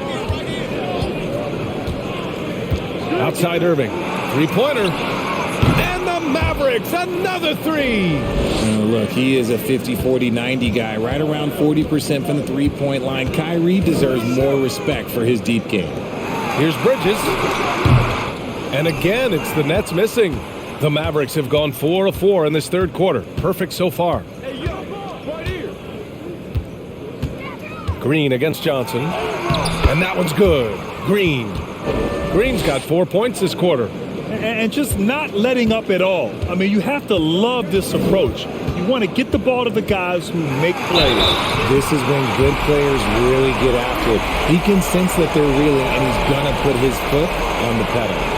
Speaker 1: Outside Irving. 3-pointer. And the Mavericks, another 3.
Speaker 3: Oh, look, he is a 50-40-90 guy, right around 40% from the three-point line. Kyrie deserves more respect for his deep game.
Speaker 1: Here's Bridges. And again, it's the Nets missing. The Mavericks have gone 4 of 4 in this third quarter. Perfect so far. Green against Johnson. And that one's good. Green's got 4 points this quarter.
Speaker 2: And just not letting up at all. I mean, you have to love this approach. You want to get the ball to the guys who make plays.
Speaker 3: This is when good players really get after it. He can sense that they're reeling, and he's going to put his foot on the pedal.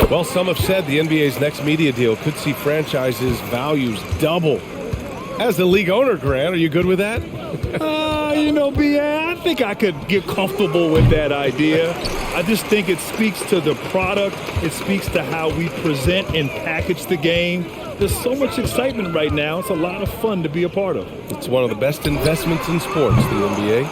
Speaker 1: Well, some have said the NBA's next media deal could see franchises' values double. As the league owner, Grant, are you good with that?
Speaker 2: You know, B.A., I think I could get comfortable with that idea. I just think it speaks to the product. It speaks to how we present and package the game. There's so much excitement right now. It's a lot of fun to be a part of.
Speaker 1: It's one of the best investments in sports, the NBA.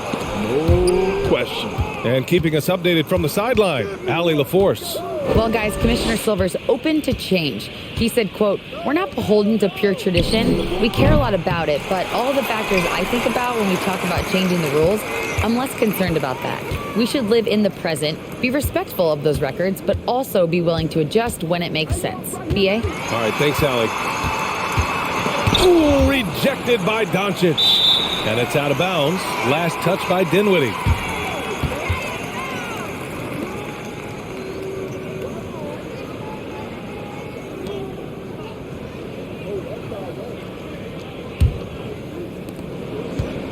Speaker 2: No question.
Speaker 1: And keeping us updated from the sideline, Allie LaForce.
Speaker 4: Well, guys, Commissioner Silver's open to change. He said, quote, "We're not beholden to pure tradition. We care a lot about it, but all the factors I think about when we talk about changing the rules, I'm less concerned about that. We should live in the present, be respectful of those records, but also be willing to adjust when it makes sense." B.A.?
Speaker 1: All right, thanks, Allie. Ooh, rejected by Doncic. And it's out of bounds. Last touch by Dinwiddie.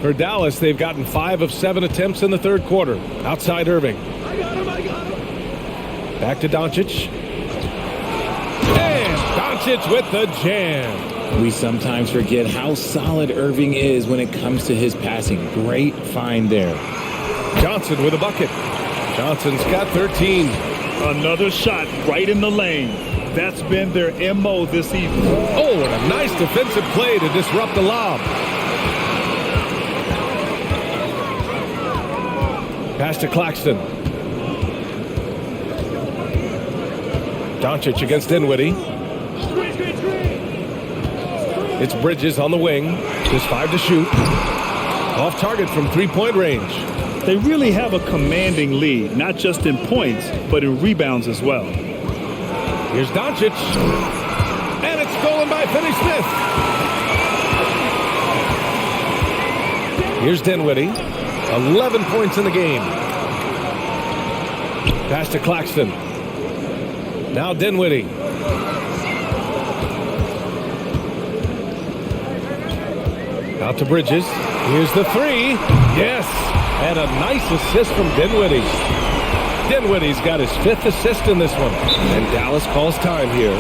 Speaker 1: For Dallas, they've gotten 5 of 7 attempts in the third quarter. Outside Irving. Back to Doncic. And Doncic with the jam.
Speaker 3: We sometimes forget how solid Irving is when it comes to his passing. Great find there.
Speaker 1: Johnson with a bucket. Johnson's got 13.
Speaker 2: Another shot right in the lane. That's been their MO this evening.
Speaker 1: Oh, and a nice defensive play to disrupt the lob. Pass to Claxton. Doncic against Dinwiddie. It's Bridges on the wing. Just 5 to shoot. Off target from three-point range.
Speaker 2: They really have a commanding lead, not just in points, but in rebounds as well.
Speaker 1: Here's Doncic. And it's stolen by Finney-Smith. Here's Dinwiddie. 11 points in the game. Pass to Claxton. Now Dinwiddie. Out to Bridges. Here's the three. Yes. And a nice assist from Dinwiddie. Dinwiddie's got his 5th assist in this one. And Dallas calls time here.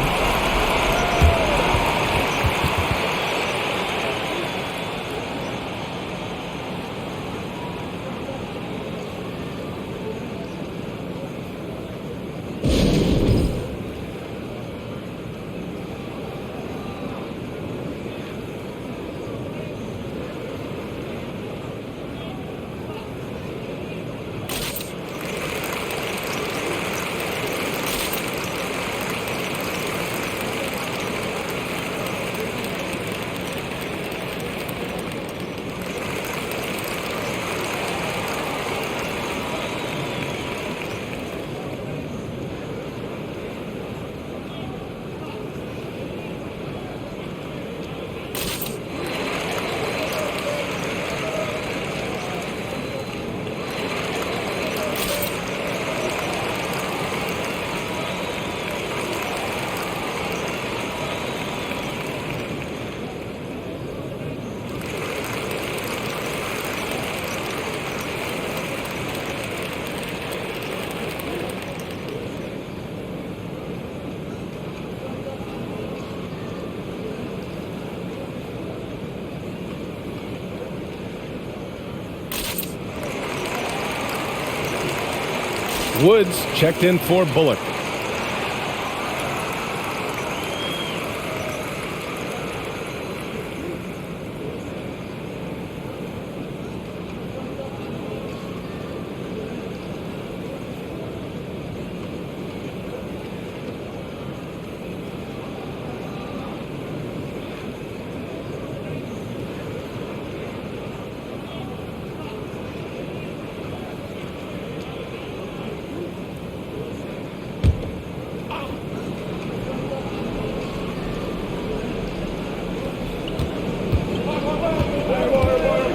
Speaker 1: Woods checked in for Bullock.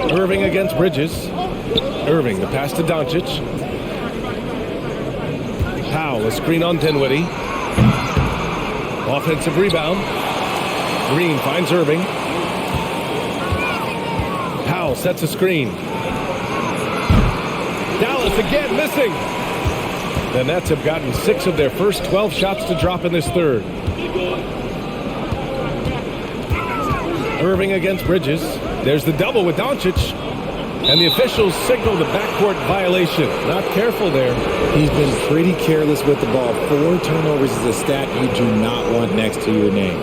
Speaker 1: Irving against Bridges. Irving, the pass to Doncic. Powell, a screen on Dinwiddie. Offensive rebound. Green finds Irving. Powell sets a screen. Dallas again missing. The Nets have gotten 6 of their first 12 shots to drop in this third. Irving against Bridges. There's the double with Doncic. And the officials signal the backcourt violation. Not careful there.
Speaker 3: He's been pretty careless with the ball. 4 turnovers is a stat you do not want next to your name.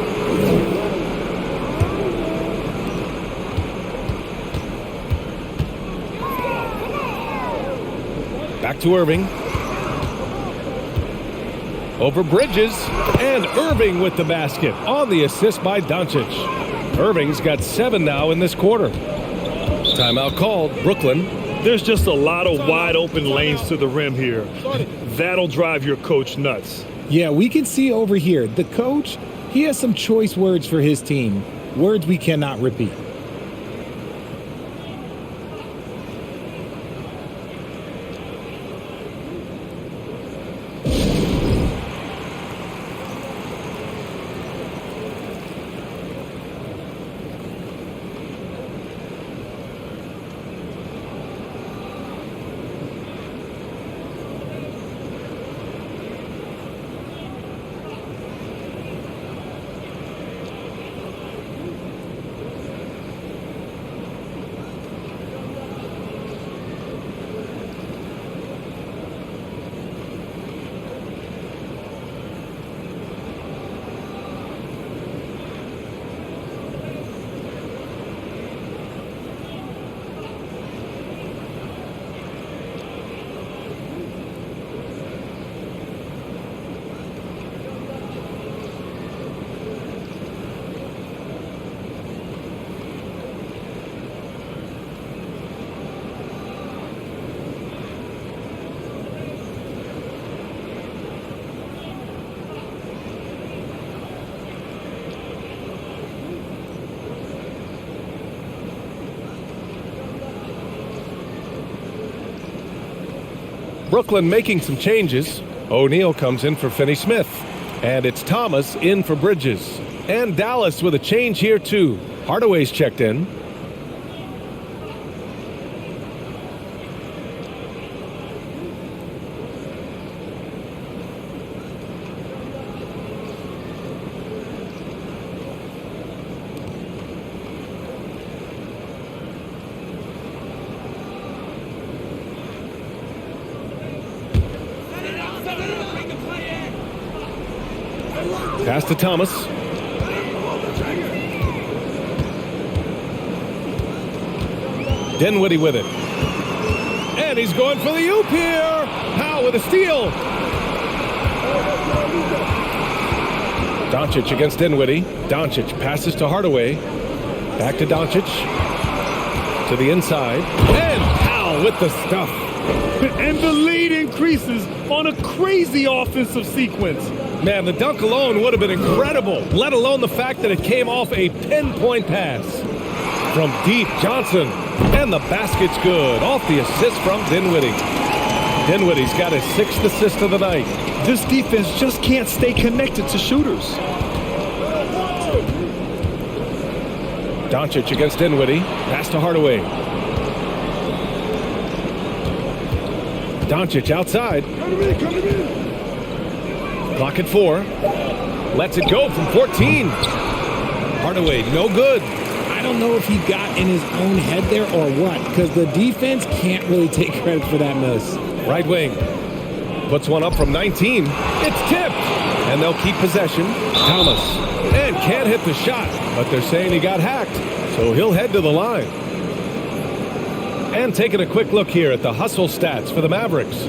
Speaker 1: Back to Irving. Over Bridges. And Irving with the basket on the assist by Doncic. Irving's got 7 now in this quarter. Timeout called. Brooklyn.
Speaker 2: There's just a lot of wide open lanes to the rim here. That'll drive your coach nuts.
Speaker 3: Yeah, we can see over here. The coach, he has some choice words for his team. Words we cannot repeat.
Speaker 1: Brooklyn making some changes. O'Neal comes in for Finney-Smith. And it's Thomas in for Bridges. And Dallas with a change here, too. Hardaway's checked in. Pass to Thomas. Dinwiddie with it. And he's going for the oop here. Powell with a steal. Doncic against Dinwiddie. Doncic passes to Hardaway. Back to Doncic. To the inside. And Powell with the stuff.
Speaker 2: And the lead increases on a crazy offensive sequence.
Speaker 1: Man, the dunk alone would have been incredible, let alone the fact that it came off a pinpoint pass. From deep, Johnson. And the basket's good. Off the assist from Dinwiddie. Dinwiddie's got his 6th assist of the night.
Speaker 2: This defense just can't stay connected to shooters.
Speaker 1: Doncic against Dinwiddie. Pass to Hardaway. Doncic outside. Clock at 4. Lets it go from 14. Hardaway, no good.
Speaker 3: I don't know if he got in his own head there or what, because the defense can't really take credit for that miss.
Speaker 1: Right wing. Puts one up from 19. It's tipped. And they'll keep possession. Thomas. And can't hit the shot, but they're saying he got hacked. So he'll head to the line. And taking a quick look here at the hustle stats for the Mavericks.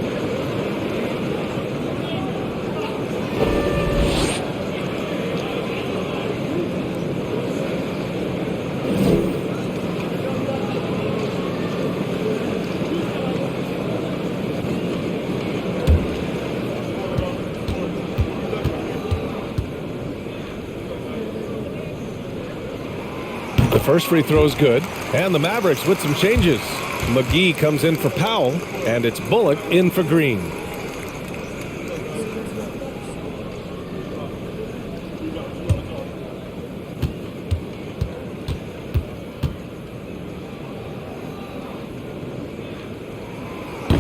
Speaker 1: The first free throw is good, and the Mavericks with some changes. McGee comes in for Powell, and it's Bullock in for Green.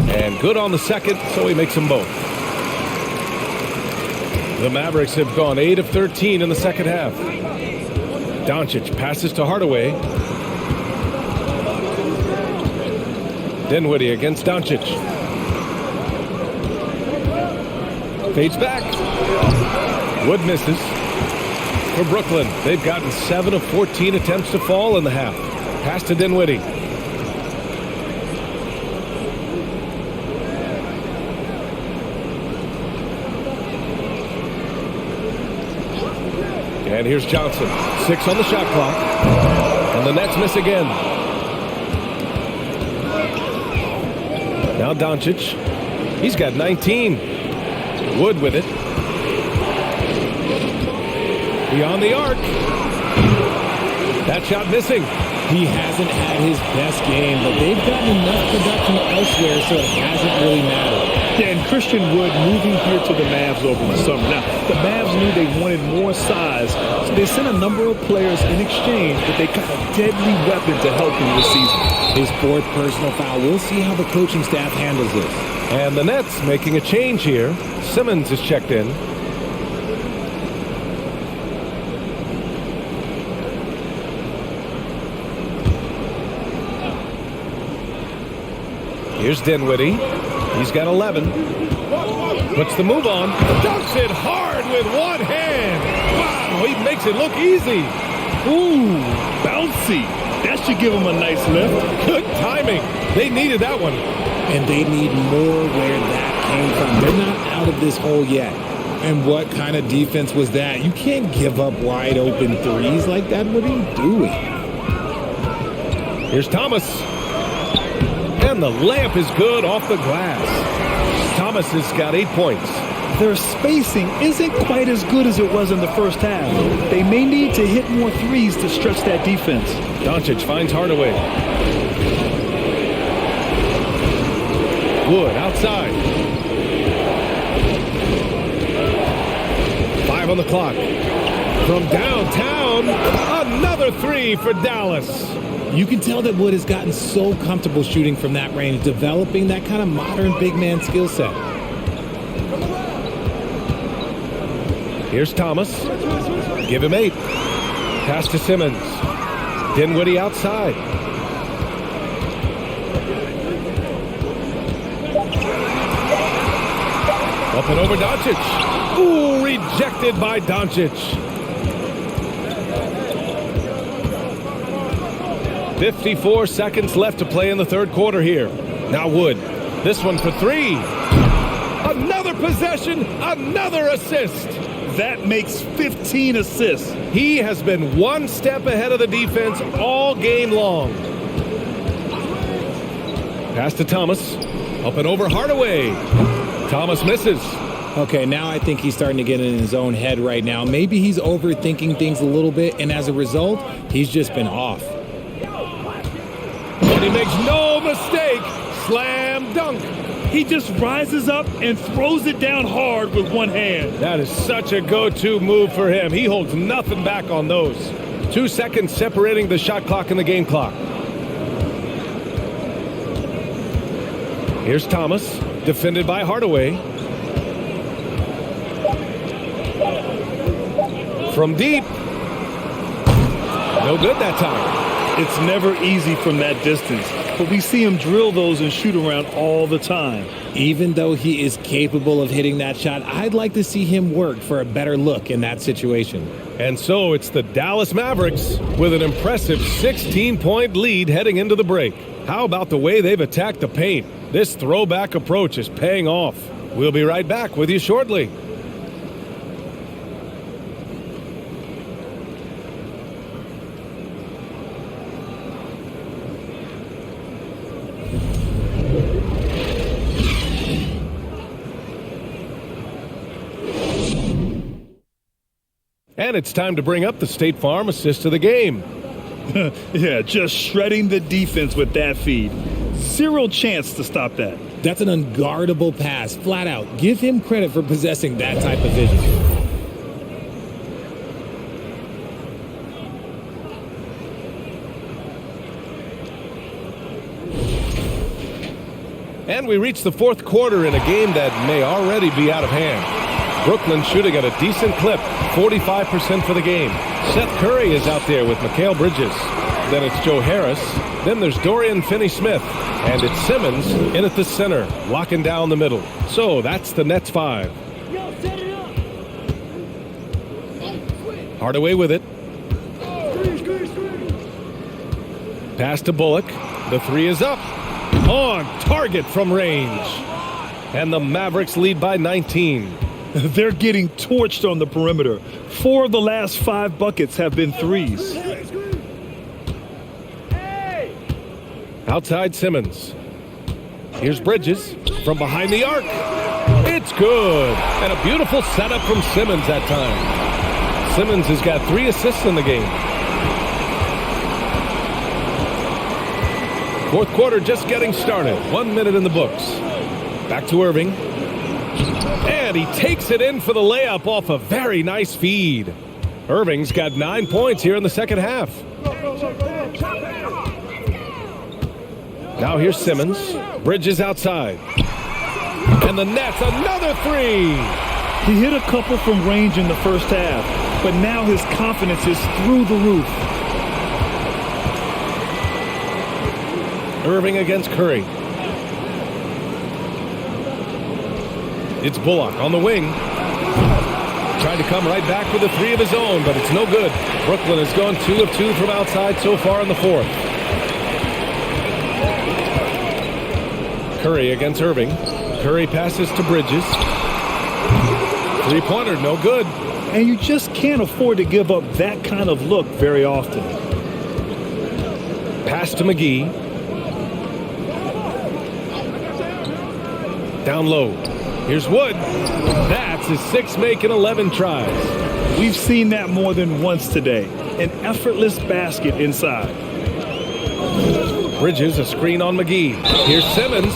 Speaker 1: And good on the second, so he makes them both. The Mavericks have gone 8 of 13 in the second half. Doncic passes to Hardaway. Dinwiddie against Doncic. Fades back. Wood misses. For Brooklyn, they've gotten 7 of 14 attempts to fall in the half. Pass to Dinwiddie. And here's Johnson. 6 on the shot clock. And the Nets miss again. Now Doncic. He's got 19. Wood with it. Beyond the arc. That shot missing.
Speaker 3: He hasn't had his best game, but they've gotten enough production elsewhere, so it hasn't really mattered.
Speaker 2: Yeah, and Christian Wood moving here to the Mavs over the summer. Now, the Mavs knew they wanted more size, so they sent a number of players in exchange, but they got a deadly weapon to help him this season.
Speaker 3: His 4th personal foul. We'll see how the coaching staff handles this.
Speaker 1: And the Nets making a change here. Simmons is checked in. Here's Dinwiddie. He's got 11. Puts the move on. Dunks it hard with one hand. Wow, he makes it look easy.
Speaker 2: Ooh, bouncy. That should give him a nice lift.
Speaker 1: Good timing. They needed that one.
Speaker 3: And they need more where that came from. They're not out of this hole yet. And what kind of defense was that? You can't give up wide open threes like that. What are you doing?
Speaker 1: Here's Thomas. And the layup is good off the glass. Thomas has got 8 points.
Speaker 2: Their spacing isn't quite as good as it was in the first half. They may need to hit more threes to stretch that defense.
Speaker 1: Doncic finds Hardaway. Wood outside. on the clock. From downtown, another three for Dallas.
Speaker 3: You can tell that Wood has gotten so comfortable shooting from that range, developing that kind of modern big man skill set.
Speaker 1: Here's Thomas. Give him 8. Pass to Simmons. Dinwiddie outside. Up and over Doncic. Ooh, rejected by Doncic. 54 seconds left to play in the third quarter here. Now Wood. This one for 3. Another possession, another assist.
Speaker 2: That makes 15 assists.
Speaker 1: He has been one step ahead of the defense all game long. Pass to Thomas. Up and over Hardaway. Thomas misses.
Speaker 3: Okay, now I think he's starting to get in his own head right now. Maybe he's overthinking things a little bit, and as a result, he's just been off.
Speaker 1: And he makes no mistake. Slam dunk.
Speaker 2: He just rises up and throws it down hard with one hand.
Speaker 1: That is such a go-to move for him. He holds nothing back on those. 2 seconds separating the shot clock and the game clock. Here's Thomas, defended by Hardaway. From deep. No good that time.
Speaker 2: It's never easy from that distance, but we see him drill those and shoot around all the time.
Speaker 3: Even though he is capable of hitting that shot, I'd like to see him work for a better look in that situation.
Speaker 1: And so it's the Dallas Mavericks with an impressive 16-point lead heading into the break. How about the way they've attacked the paint? This throwback approach is paying off. We'll be right back with you shortly. And it's time to bring up the State Farm assist of the game.
Speaker 2: Yeah, just shredding the defense with that feed. Zero chance to stop that.
Speaker 3: That's an unguardable pass, flat out. Give him credit for possessing that type of vision.
Speaker 1: And we reach the fourth quarter in a game that may already be out of hand. Brooklyn shooting at a decent clip, 45% for the game. Seth Curry is out there with Mikal Bridges. Then it's Joe Harris. Then there's Dorian Finney-Smith. And it's Simmons in at the center, locking down the middle. So that's the Nets 5. Hardaway with it. Pass to Bullock. The 3 is up. On target from range. And the Mavericks lead by 19.
Speaker 2: They're getting torched on the perimeter. 4 of the last 5 buckets have been threes.
Speaker 1: Outside Simmons. Here's Bridges from behind the arc. It's good. And a beautiful setup from Simmons that time. Simmons has got 3 assists in the game. Fourth quarter just getting started. 1 minute in the books. Back to Irving. And he takes it in for the layup off a very nice feed. Irving's got 9 points here in the second half. Now here's Simmons. Bridges outside. And the Nets, another 3.
Speaker 2: He hit a couple from range in the first half, but now his confidence is through the roof.
Speaker 1: Irving against Curry. It's Bullock on the wing. Trying to come right back with a 3 of his own, but it's no good. Brooklyn has gone 2 of 2 from outside so far in the fourth. Curry against Irving. Curry passes to Bridges. 3-pointer, no good.
Speaker 2: And you just can't afford to give up that kind of look very often.
Speaker 1: Pass to McGee. Down low. Here's Wood. That's his 6th make in 11 tries.
Speaker 2: We've seen that more than once today. An effortless basket inside.
Speaker 1: Bridges, a screen on McGee. Here's Simmons.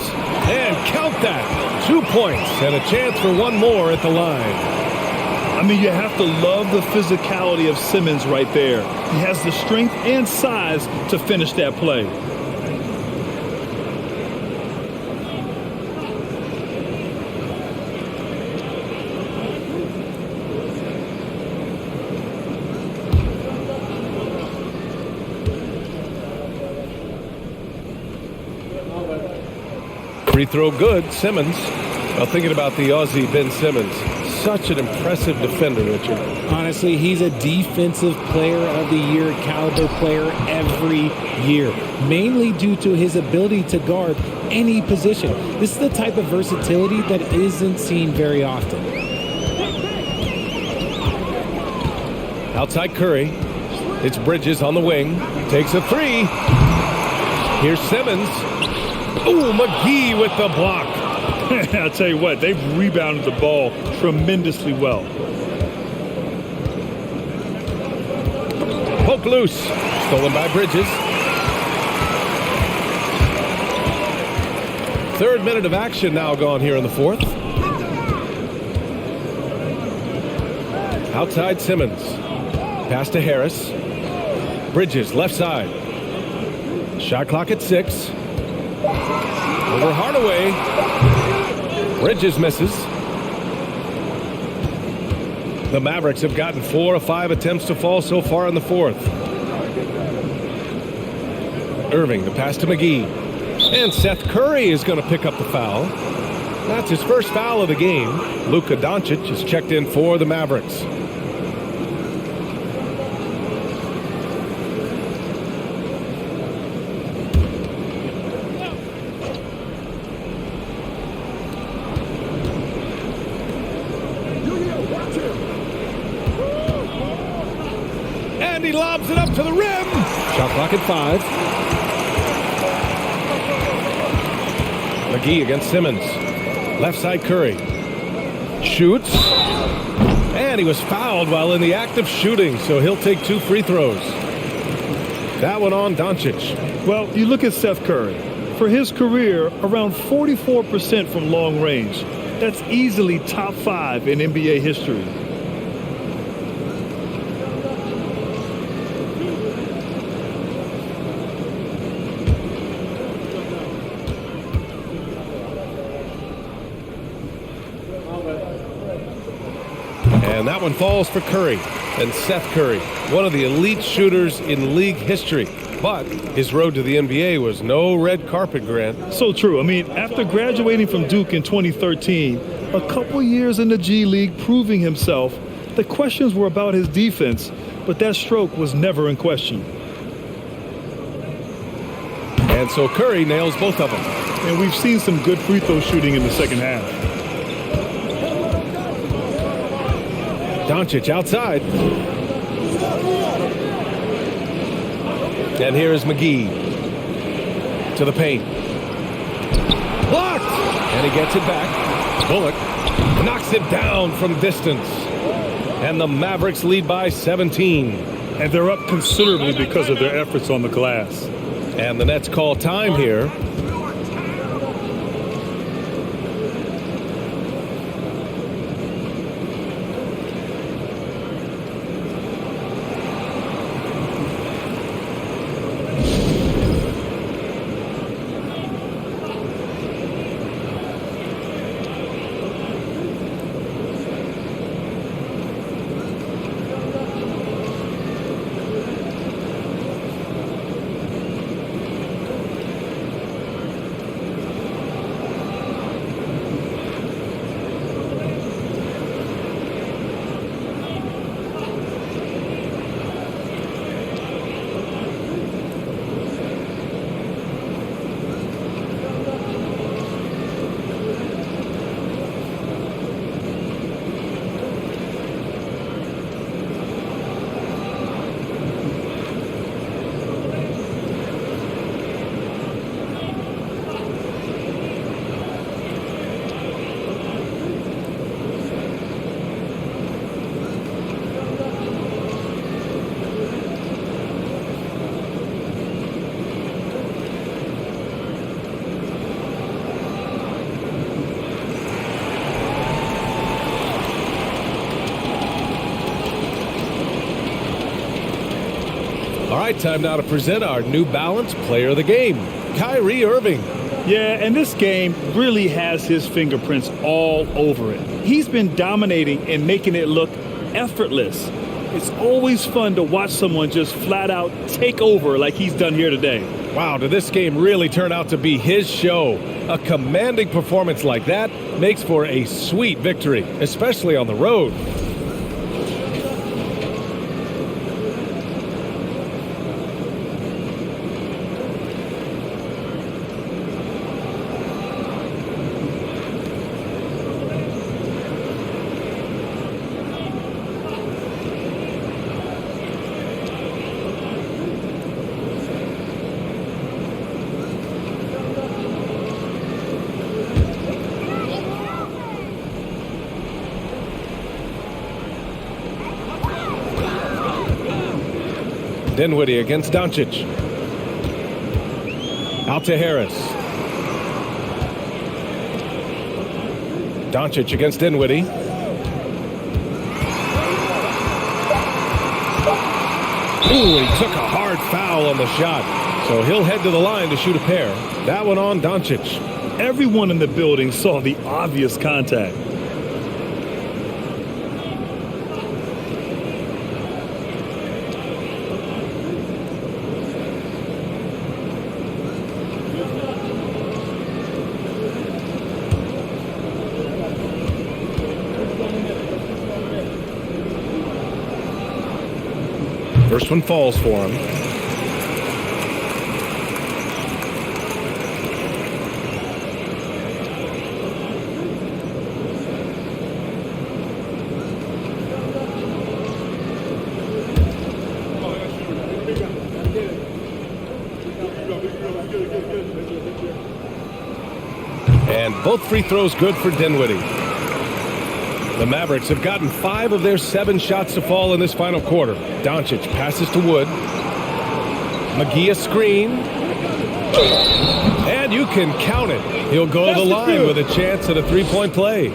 Speaker 1: And count that. 2 points and a chance for one more at the line.
Speaker 2: I mean, you have to love the physicality of Simmons right there. He has the strength and size to finish that play.
Speaker 1: Free throw good, Simmons. Well, thinking about the Aussie Ben Simmons, such an impressive defender, Richard.
Speaker 3: Honestly, he's a defensive player of the year caliber player every year, mainly due to his ability to guard any position. This is the type of versatility that isn't seen very often.
Speaker 1: Outside Curry. It's Bridges on the wing. Takes a three. Here's Simmons. Ooh, McGee with the block.
Speaker 2: I'll tell you what, they've rebounded the ball tremendously well.
Speaker 1: Poke loose. Stolen by Bridges. Third minute of action now gone here in the fourth. Outside Simmons. Pass to Harris. Bridges, left side. Shot clock at 6. Over Hardaway. Bridges misses. The Mavericks have gotten 4 of 5 attempts to fall so far in the fourth. Irving, the pass to McGee. And Seth Curry is going to pick up the foul. That's his first foul of the game. Luka Doncic is checked in for the Mavericks. And he lobs it up to the rim. Shot clock at 5. McGee against Simmons. Left side Curry. Shoots. And he was fouled while in the act of shooting, so he'll take 2 free throws. That one on Doncic.
Speaker 2: Well, you look at Seth Curry. For his career, around 44% from long range. That's easily top 5 in NBA history.
Speaker 1: And that one falls for Curry. And Seth Curry, one of the elite shooters in league history. But his road to the NBA was no red carpet, Grant.
Speaker 2: So true. I mean, after graduating from Duke in 2013, a couple years in the G League proving himself, the questions were about his defense, but that stroke was never in question.
Speaker 1: And so Curry nails both of them.
Speaker 2: And we've seen some good free throw shooting in the second half.
Speaker 1: Doncic outside. And here is McGee to the paint. Blocked! And he gets it back. Bullock knocks it down from distance. And the Mavericks lead by 17.
Speaker 2: And they're up considerably because of their efforts on the glass.
Speaker 1: And the Nets call time here. All right, time now to present our New Balance Player of the Game, Kyrie Irving.
Speaker 2: Yeah, and this game really has his fingerprints all over it. He's been dominating and making it look effortless. It's always fun to watch someone just flat out take over like he's done here today.
Speaker 1: Wow, did this game really turn out to be his show? A commanding performance like that makes for a sweet victory, especially on the road. Dinwiddie against Doncic. Out to Harris. Doncic against Dinwiddie. Ooh, he took a hard foul on the shot. So he'll head to the line to shoot a pair. That one on Doncic.
Speaker 2: Everyone in the building saw the obvious contact.
Speaker 1: First one falls for him. And both free throws good for Dinwiddie. The Mavericks have gotten 5 of their 7 shots to fall in this final quarter. Doncic passes to Wood. McGee a screen. And you can count it. He'll go to the line with a chance at a three-point play.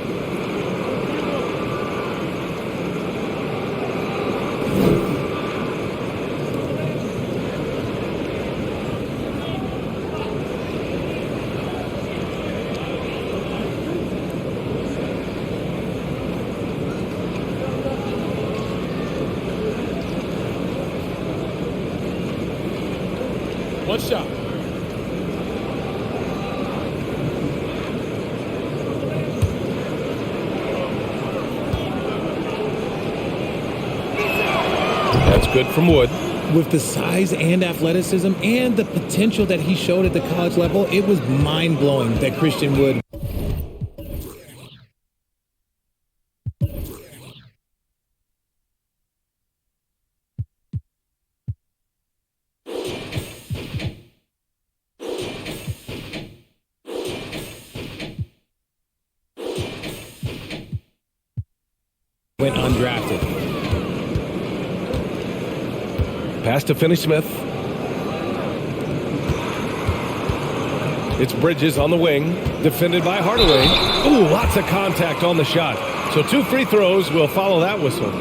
Speaker 5: One shot.
Speaker 1: That's good from Wood.
Speaker 3: With the size and athleticism and the potential that he showed at the college level, it was mind-blowing that Christian Wood went undrafted.
Speaker 1: Pass to Finney-Smith. It's Bridges on the wing, defended by Hardaway. Ooh, lots of contact on the shot. So 2 free throws will follow that whistle.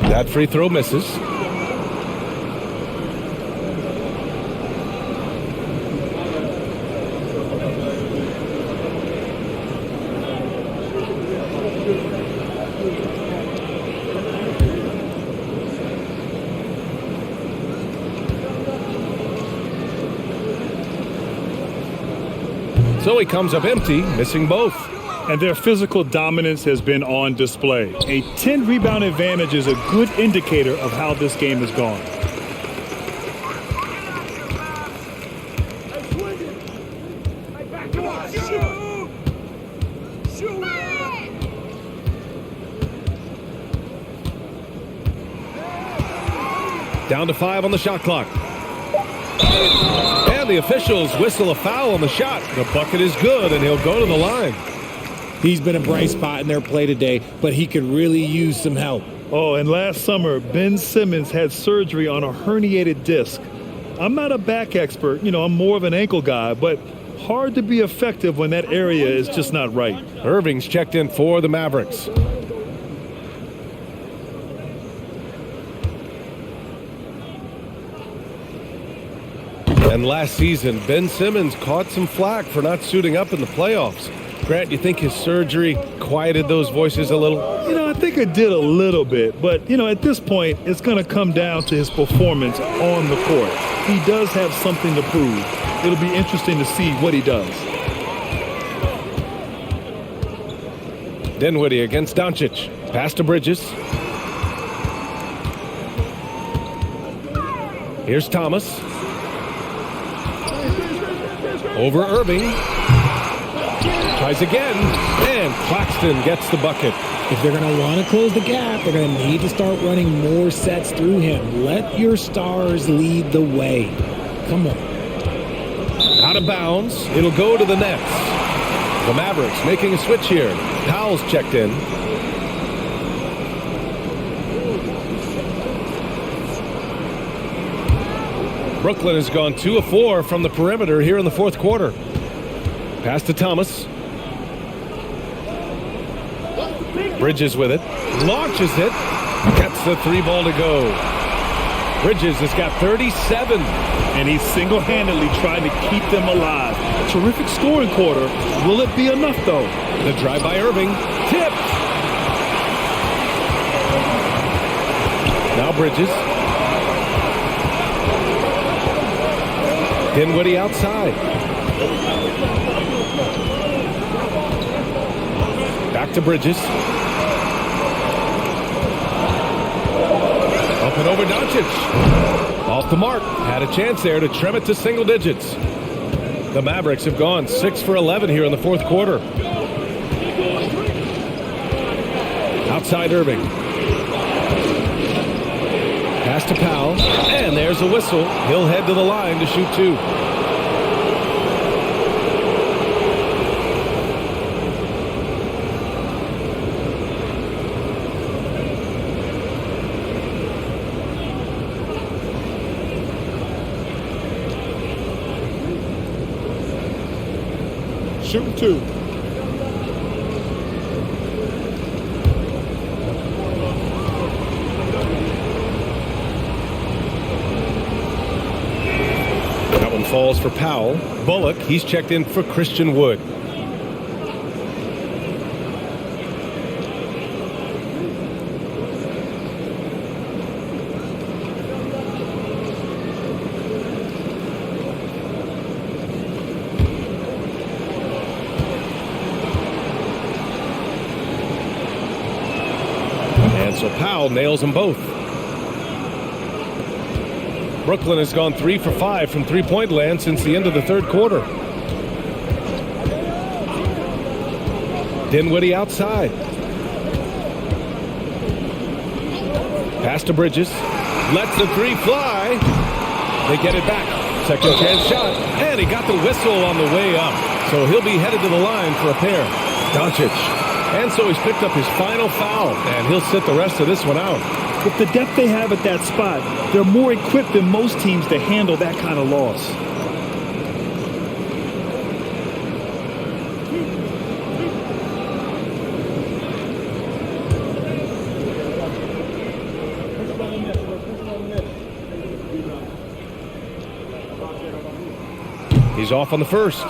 Speaker 1: That free throw misses. So he comes up empty, missing both.
Speaker 2: And their physical dominance has been on display. A 10-rebound advantage is a good indicator of how this game has gone.
Speaker 1: Down to 5 on the shot clock. And the officials whistle a foul on the shot. The bucket is good, and he'll go to the line.
Speaker 3: He's been a bright spot in their play today, but he could really use some help.
Speaker 2: Oh, and last summer, Ben Simmons had surgery on a herniated disc. I'm not a back expert. I'm more of an ankle guy, but hard to be effective when that area is just not right.
Speaker 1: Irving's checked in for the Mavericks. And last season, Ben Simmons caught some flack for not suiting up in the playoffs. Grant, you think his surgery quieted those voices a little?
Speaker 2: I think it did a little bit, but, at this point, it's going to come down to his performance on the court. He does have something to prove. It'll be interesting to see what he does.
Speaker 1: Dinwiddie against Doncic. Pass to Bridges. Here's Thomas. Over Irving. Tries again. And Claxton gets the bucket.
Speaker 3: If they're going to want to close the gap, they're going to need to start running more sets through him. Let your stars lead the way. Come on.
Speaker 1: Out of bounds. It'll go to the Nets. The Mavericks making a switch here. Powell's checked in. Brooklyn has gone 2 of 4 from the perimeter here in the fourth quarter. Pass to Thomas. Bridges with it. Launches it. Gets the 3 ball to go. Bridges has got 37.
Speaker 2: And he's single-handedly trying to keep them alive. Terrific scoring quarter. Will it be enough, though?
Speaker 1: The drive by Irving. Tip. Now Bridges. Dinwiddie outside. Back to Bridges. Up and over Doncic. Off the mark. Had a chance there to trim it to single digits. The Mavericks have gone 6 for 11 here in the fourth quarter. Outside Irving. Pass to Powell. And there's a whistle. He'll head to the line to shoot 2.
Speaker 5: Shooting 2.
Speaker 1: That one falls for Powell. Bullock, he's checked in for Christian Wood. So Powell nails them both. Brooklyn has gone 3 for 5 from three-point land since the end of the third quarter. Dinwiddie outside. Pass to Bridges. Lets the 3 fly. They get it back. Second chance shot. And he got the whistle on the way up. So he'll be headed to the line for a pair. Doncic. And so he's picked up his final foul, and he'll sit the rest of this one out.
Speaker 2: With the depth they have at that spot, they're more equipped than most teams to handle that kind of loss.
Speaker 1: He's off on the first.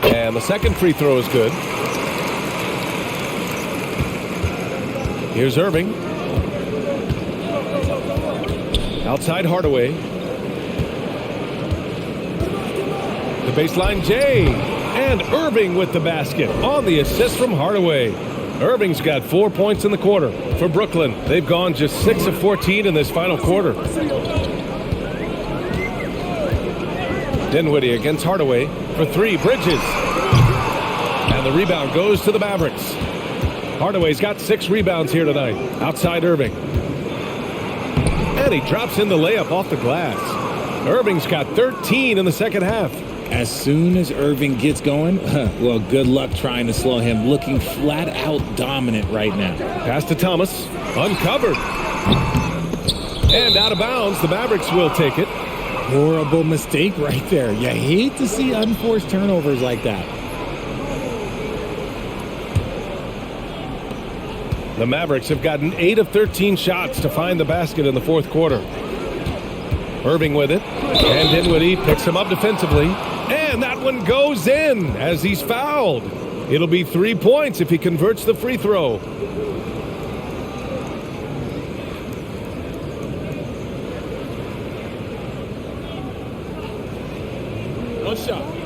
Speaker 1: And the second free throw is good. Here's Irving. Outside Hardaway. The baseline J. And Irving with the basket on the assist from Hardaway. Irving's got 4 points in the quarter. For Brooklyn, they've gone just 6 of 14 in this final quarter. Dinwiddie against Hardaway for 3. Bridges. And the rebound goes to the Mavericks. Hardaway's got 6 rebounds here tonight. Outside Irving. And he drops in the layup off the glass. Irving's got 13 in the second half.
Speaker 3: As soon as Irving gets going, well, good luck trying to slow him. Looking flat out dominant right now.
Speaker 1: Pass to Thomas. Uncovered. And out of bounds. The Mavericks will take it.
Speaker 3: Horrible mistake right there. You hate to see unforced turnovers like that.
Speaker 1: The Mavericks have gotten 8 of 13 shots to find the basket in the fourth quarter. Irving with it. And Dinwiddie picks him up defensively. And that one goes in as he's fouled. It'll be 3 points if he converts the free throw.
Speaker 5: One shot.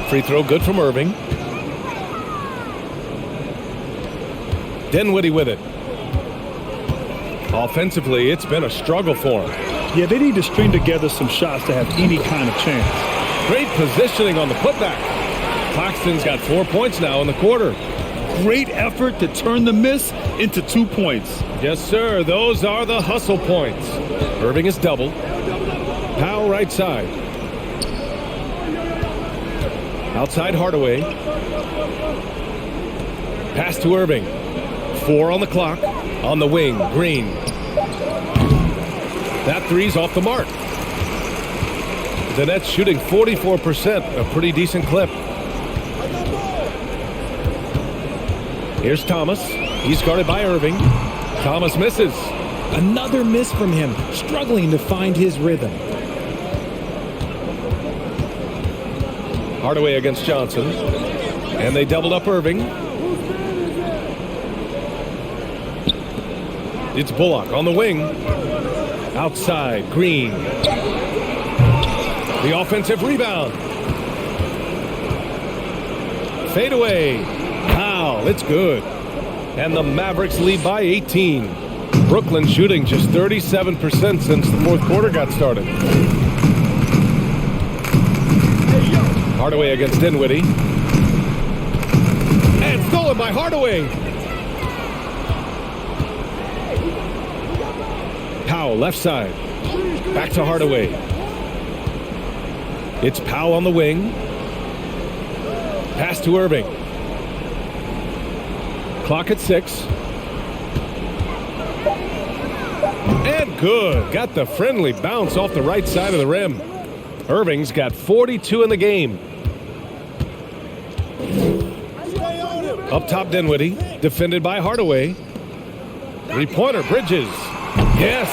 Speaker 1: Free throw good from Irving. Dinwiddie with it. Offensively, it's been a struggle for him.
Speaker 2: Yeah, they need to string together some shots to have any kind of chance.
Speaker 1: Great positioning on the putback. Claxton's got 4 points now in the quarter.
Speaker 2: Great effort to turn the miss into 2 points.
Speaker 1: Yes, sir. Those are the hustle points. Irving is doubled. Powell right side. Outside Hardaway. Pass to Irving. 4 on the clock. On the wing, Green. That three's off the mark. The Nets shooting 44%, a pretty decent clip. Here's Thomas. He's guarded by Irving. Thomas misses.
Speaker 3: Another miss from him, struggling to find his rhythm.
Speaker 1: Hardaway against Johnson. And they doubled up Irving. It's Bullock on the wing. Outside, Green. The offensive rebound. Fade away. Foul. It's good. And the Mavericks lead by 18. Brooklyn shooting just 37% since the fourth quarter got started. Hardaway against Dinwiddie. And stolen by Hardaway. Powell left side. Back to Hardaway. It's Powell on the wing. Pass to Irving. Clock at 6. And good. Got the friendly bounce off the right side of the rim. Irving's got 42 in the game. Up top, Dinwiddie. Defended by Hardaway. Three-pointer, Bridges. Yes.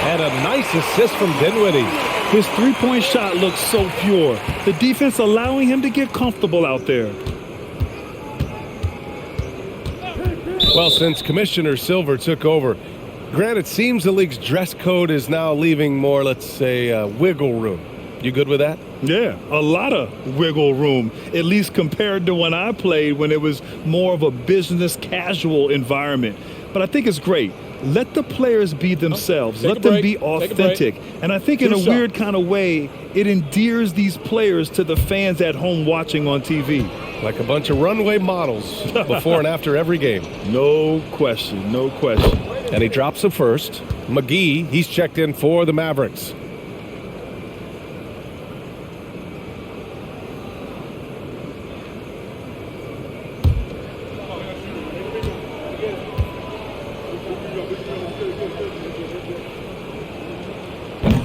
Speaker 1: And a nice assist from Dinwiddie.
Speaker 2: His three-point shot looks so pure. The defense allowing him to get comfortable out there.
Speaker 1: Well, since Commissioner Silver took over, Grant, it seems the league's dress code is now leaving more, let's say, wiggle room. You good with that?
Speaker 2: Yeah, a lot of wiggle room, at least compared to when I played, when it was more of a business casual environment. But I think it's great. Let the players be themselves. Let them be authentic. And I think in a weird kind of way, it endears these players to the fans at home watching on TV.
Speaker 1: Like a bunch of runway models before and after every game.
Speaker 2: No question, no question.
Speaker 1: And he drops the first. McGee, he's checked in for the Mavericks.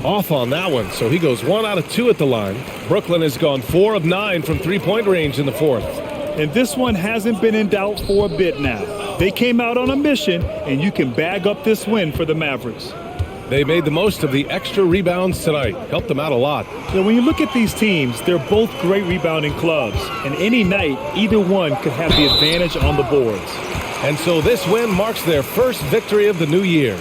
Speaker 1: Off on that one, so he goes 1 out of 2 at the line. Brooklyn has gone 4 of 9 from three-point range in the fourth.
Speaker 2: And this one hasn't been in doubt for a bit now. They came out on a mission, and you can bag up this win for the Mavericks.
Speaker 1: They made the most of the extra rebounds tonight. Helped them out a lot.
Speaker 2: Yeah, when you look at these teams, they're both great rebounding clubs. And any night, either one could have the advantage on the boards.
Speaker 1: And so this win marks their first victory of the new year.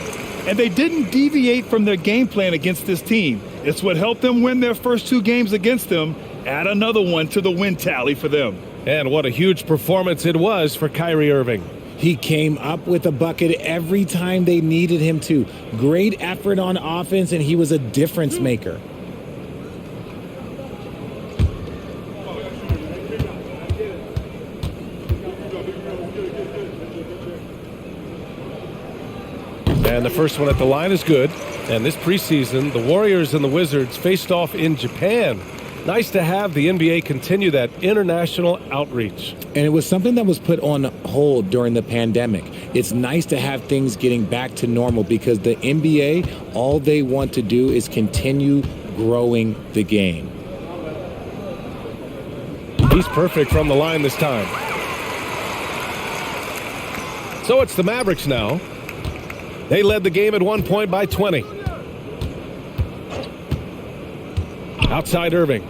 Speaker 2: And they didn't deviate from their game plan against this team. It's what helped them win their first 2 games against them. Add another one to the win tally for them.
Speaker 1: And what a huge performance it was for Kyrie Irving.
Speaker 3: He came up with a bucket every time they needed him to. Great effort on offense, and he was a difference maker.
Speaker 1: And the first one at the line is good. And this preseason, the Warriors and the Wizards faced off in Japan. Nice to have the NBA continue that international outreach.
Speaker 3: And it was something that was put on hold during the pandemic. It's nice to have things getting back to normal because the NBA, all they want to do is continue growing the game.
Speaker 1: He's perfect from the line this time. So it's the Mavericks now. They led the game at one point by 20. Outside Irving.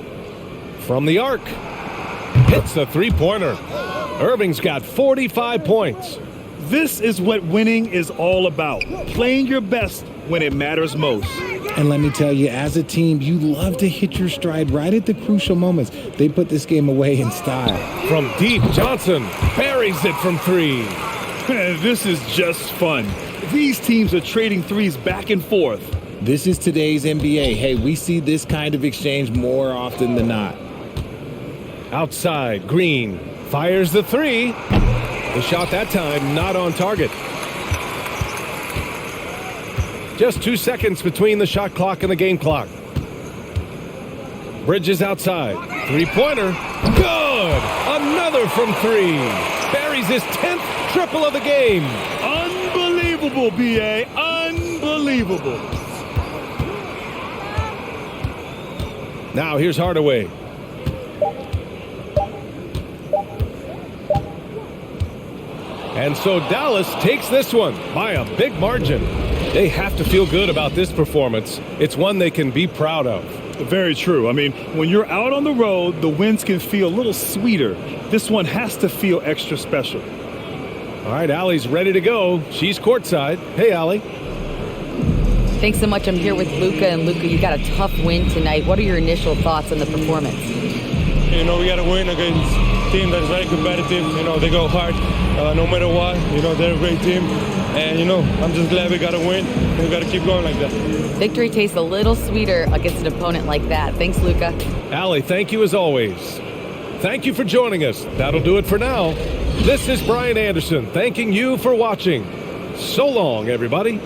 Speaker 1: From the arc. Hits a three-pointer. Irving's got 45 points.
Speaker 2: This is what winning is all about. Playing your best when it matters most.
Speaker 3: And let me tell you, as a team, you love to hit your stride right at the crucial moments. They put this game away in style.
Speaker 1: From deep, Johnson buries it from 3.
Speaker 2: This is just fun. These teams are trading threes back and forth.
Speaker 3: This is today's NBA. Hey, we see this kind of exchange more often than not.
Speaker 1: Outside, Green fires the 3. The shot that time not on target. Just 2 seconds between the shot clock and the game clock. Bridges outside. Three-pointer. Good! Another from 3. Buries his 10th triple of the game.
Speaker 2: Unbelievable, B.A. Unbelievable.
Speaker 1: Now here's Hardaway. And so Dallas takes this one by a big margin. They have to feel good about this performance. It's one they can be proud of.
Speaker 2: Very true. I mean, when you're out on the road, the wins can feel a little sweeter. This one has to feel extra special.
Speaker 1: All right, Allie's ready to go. She's courtside. Hey, Allie.
Speaker 4: Thanks so much. I'm here with Luka. And Luka, you got a tough win tonight. What are your initial thoughts on the performance?
Speaker 8: You know, we got to win against a team that's very competitive. You know, they go hard no matter what. You know, they're a great team. And, you know, I'm just glad we got to win. And we got to keep going like that.
Speaker 4: Victory tastes a little sweeter against an opponent like that. Thanks, Luka.
Speaker 1: Allie, thank you as always. Thank you for joining us. That'll do it for now. This is Brian Anderson thanking you for watching. So long, everybody.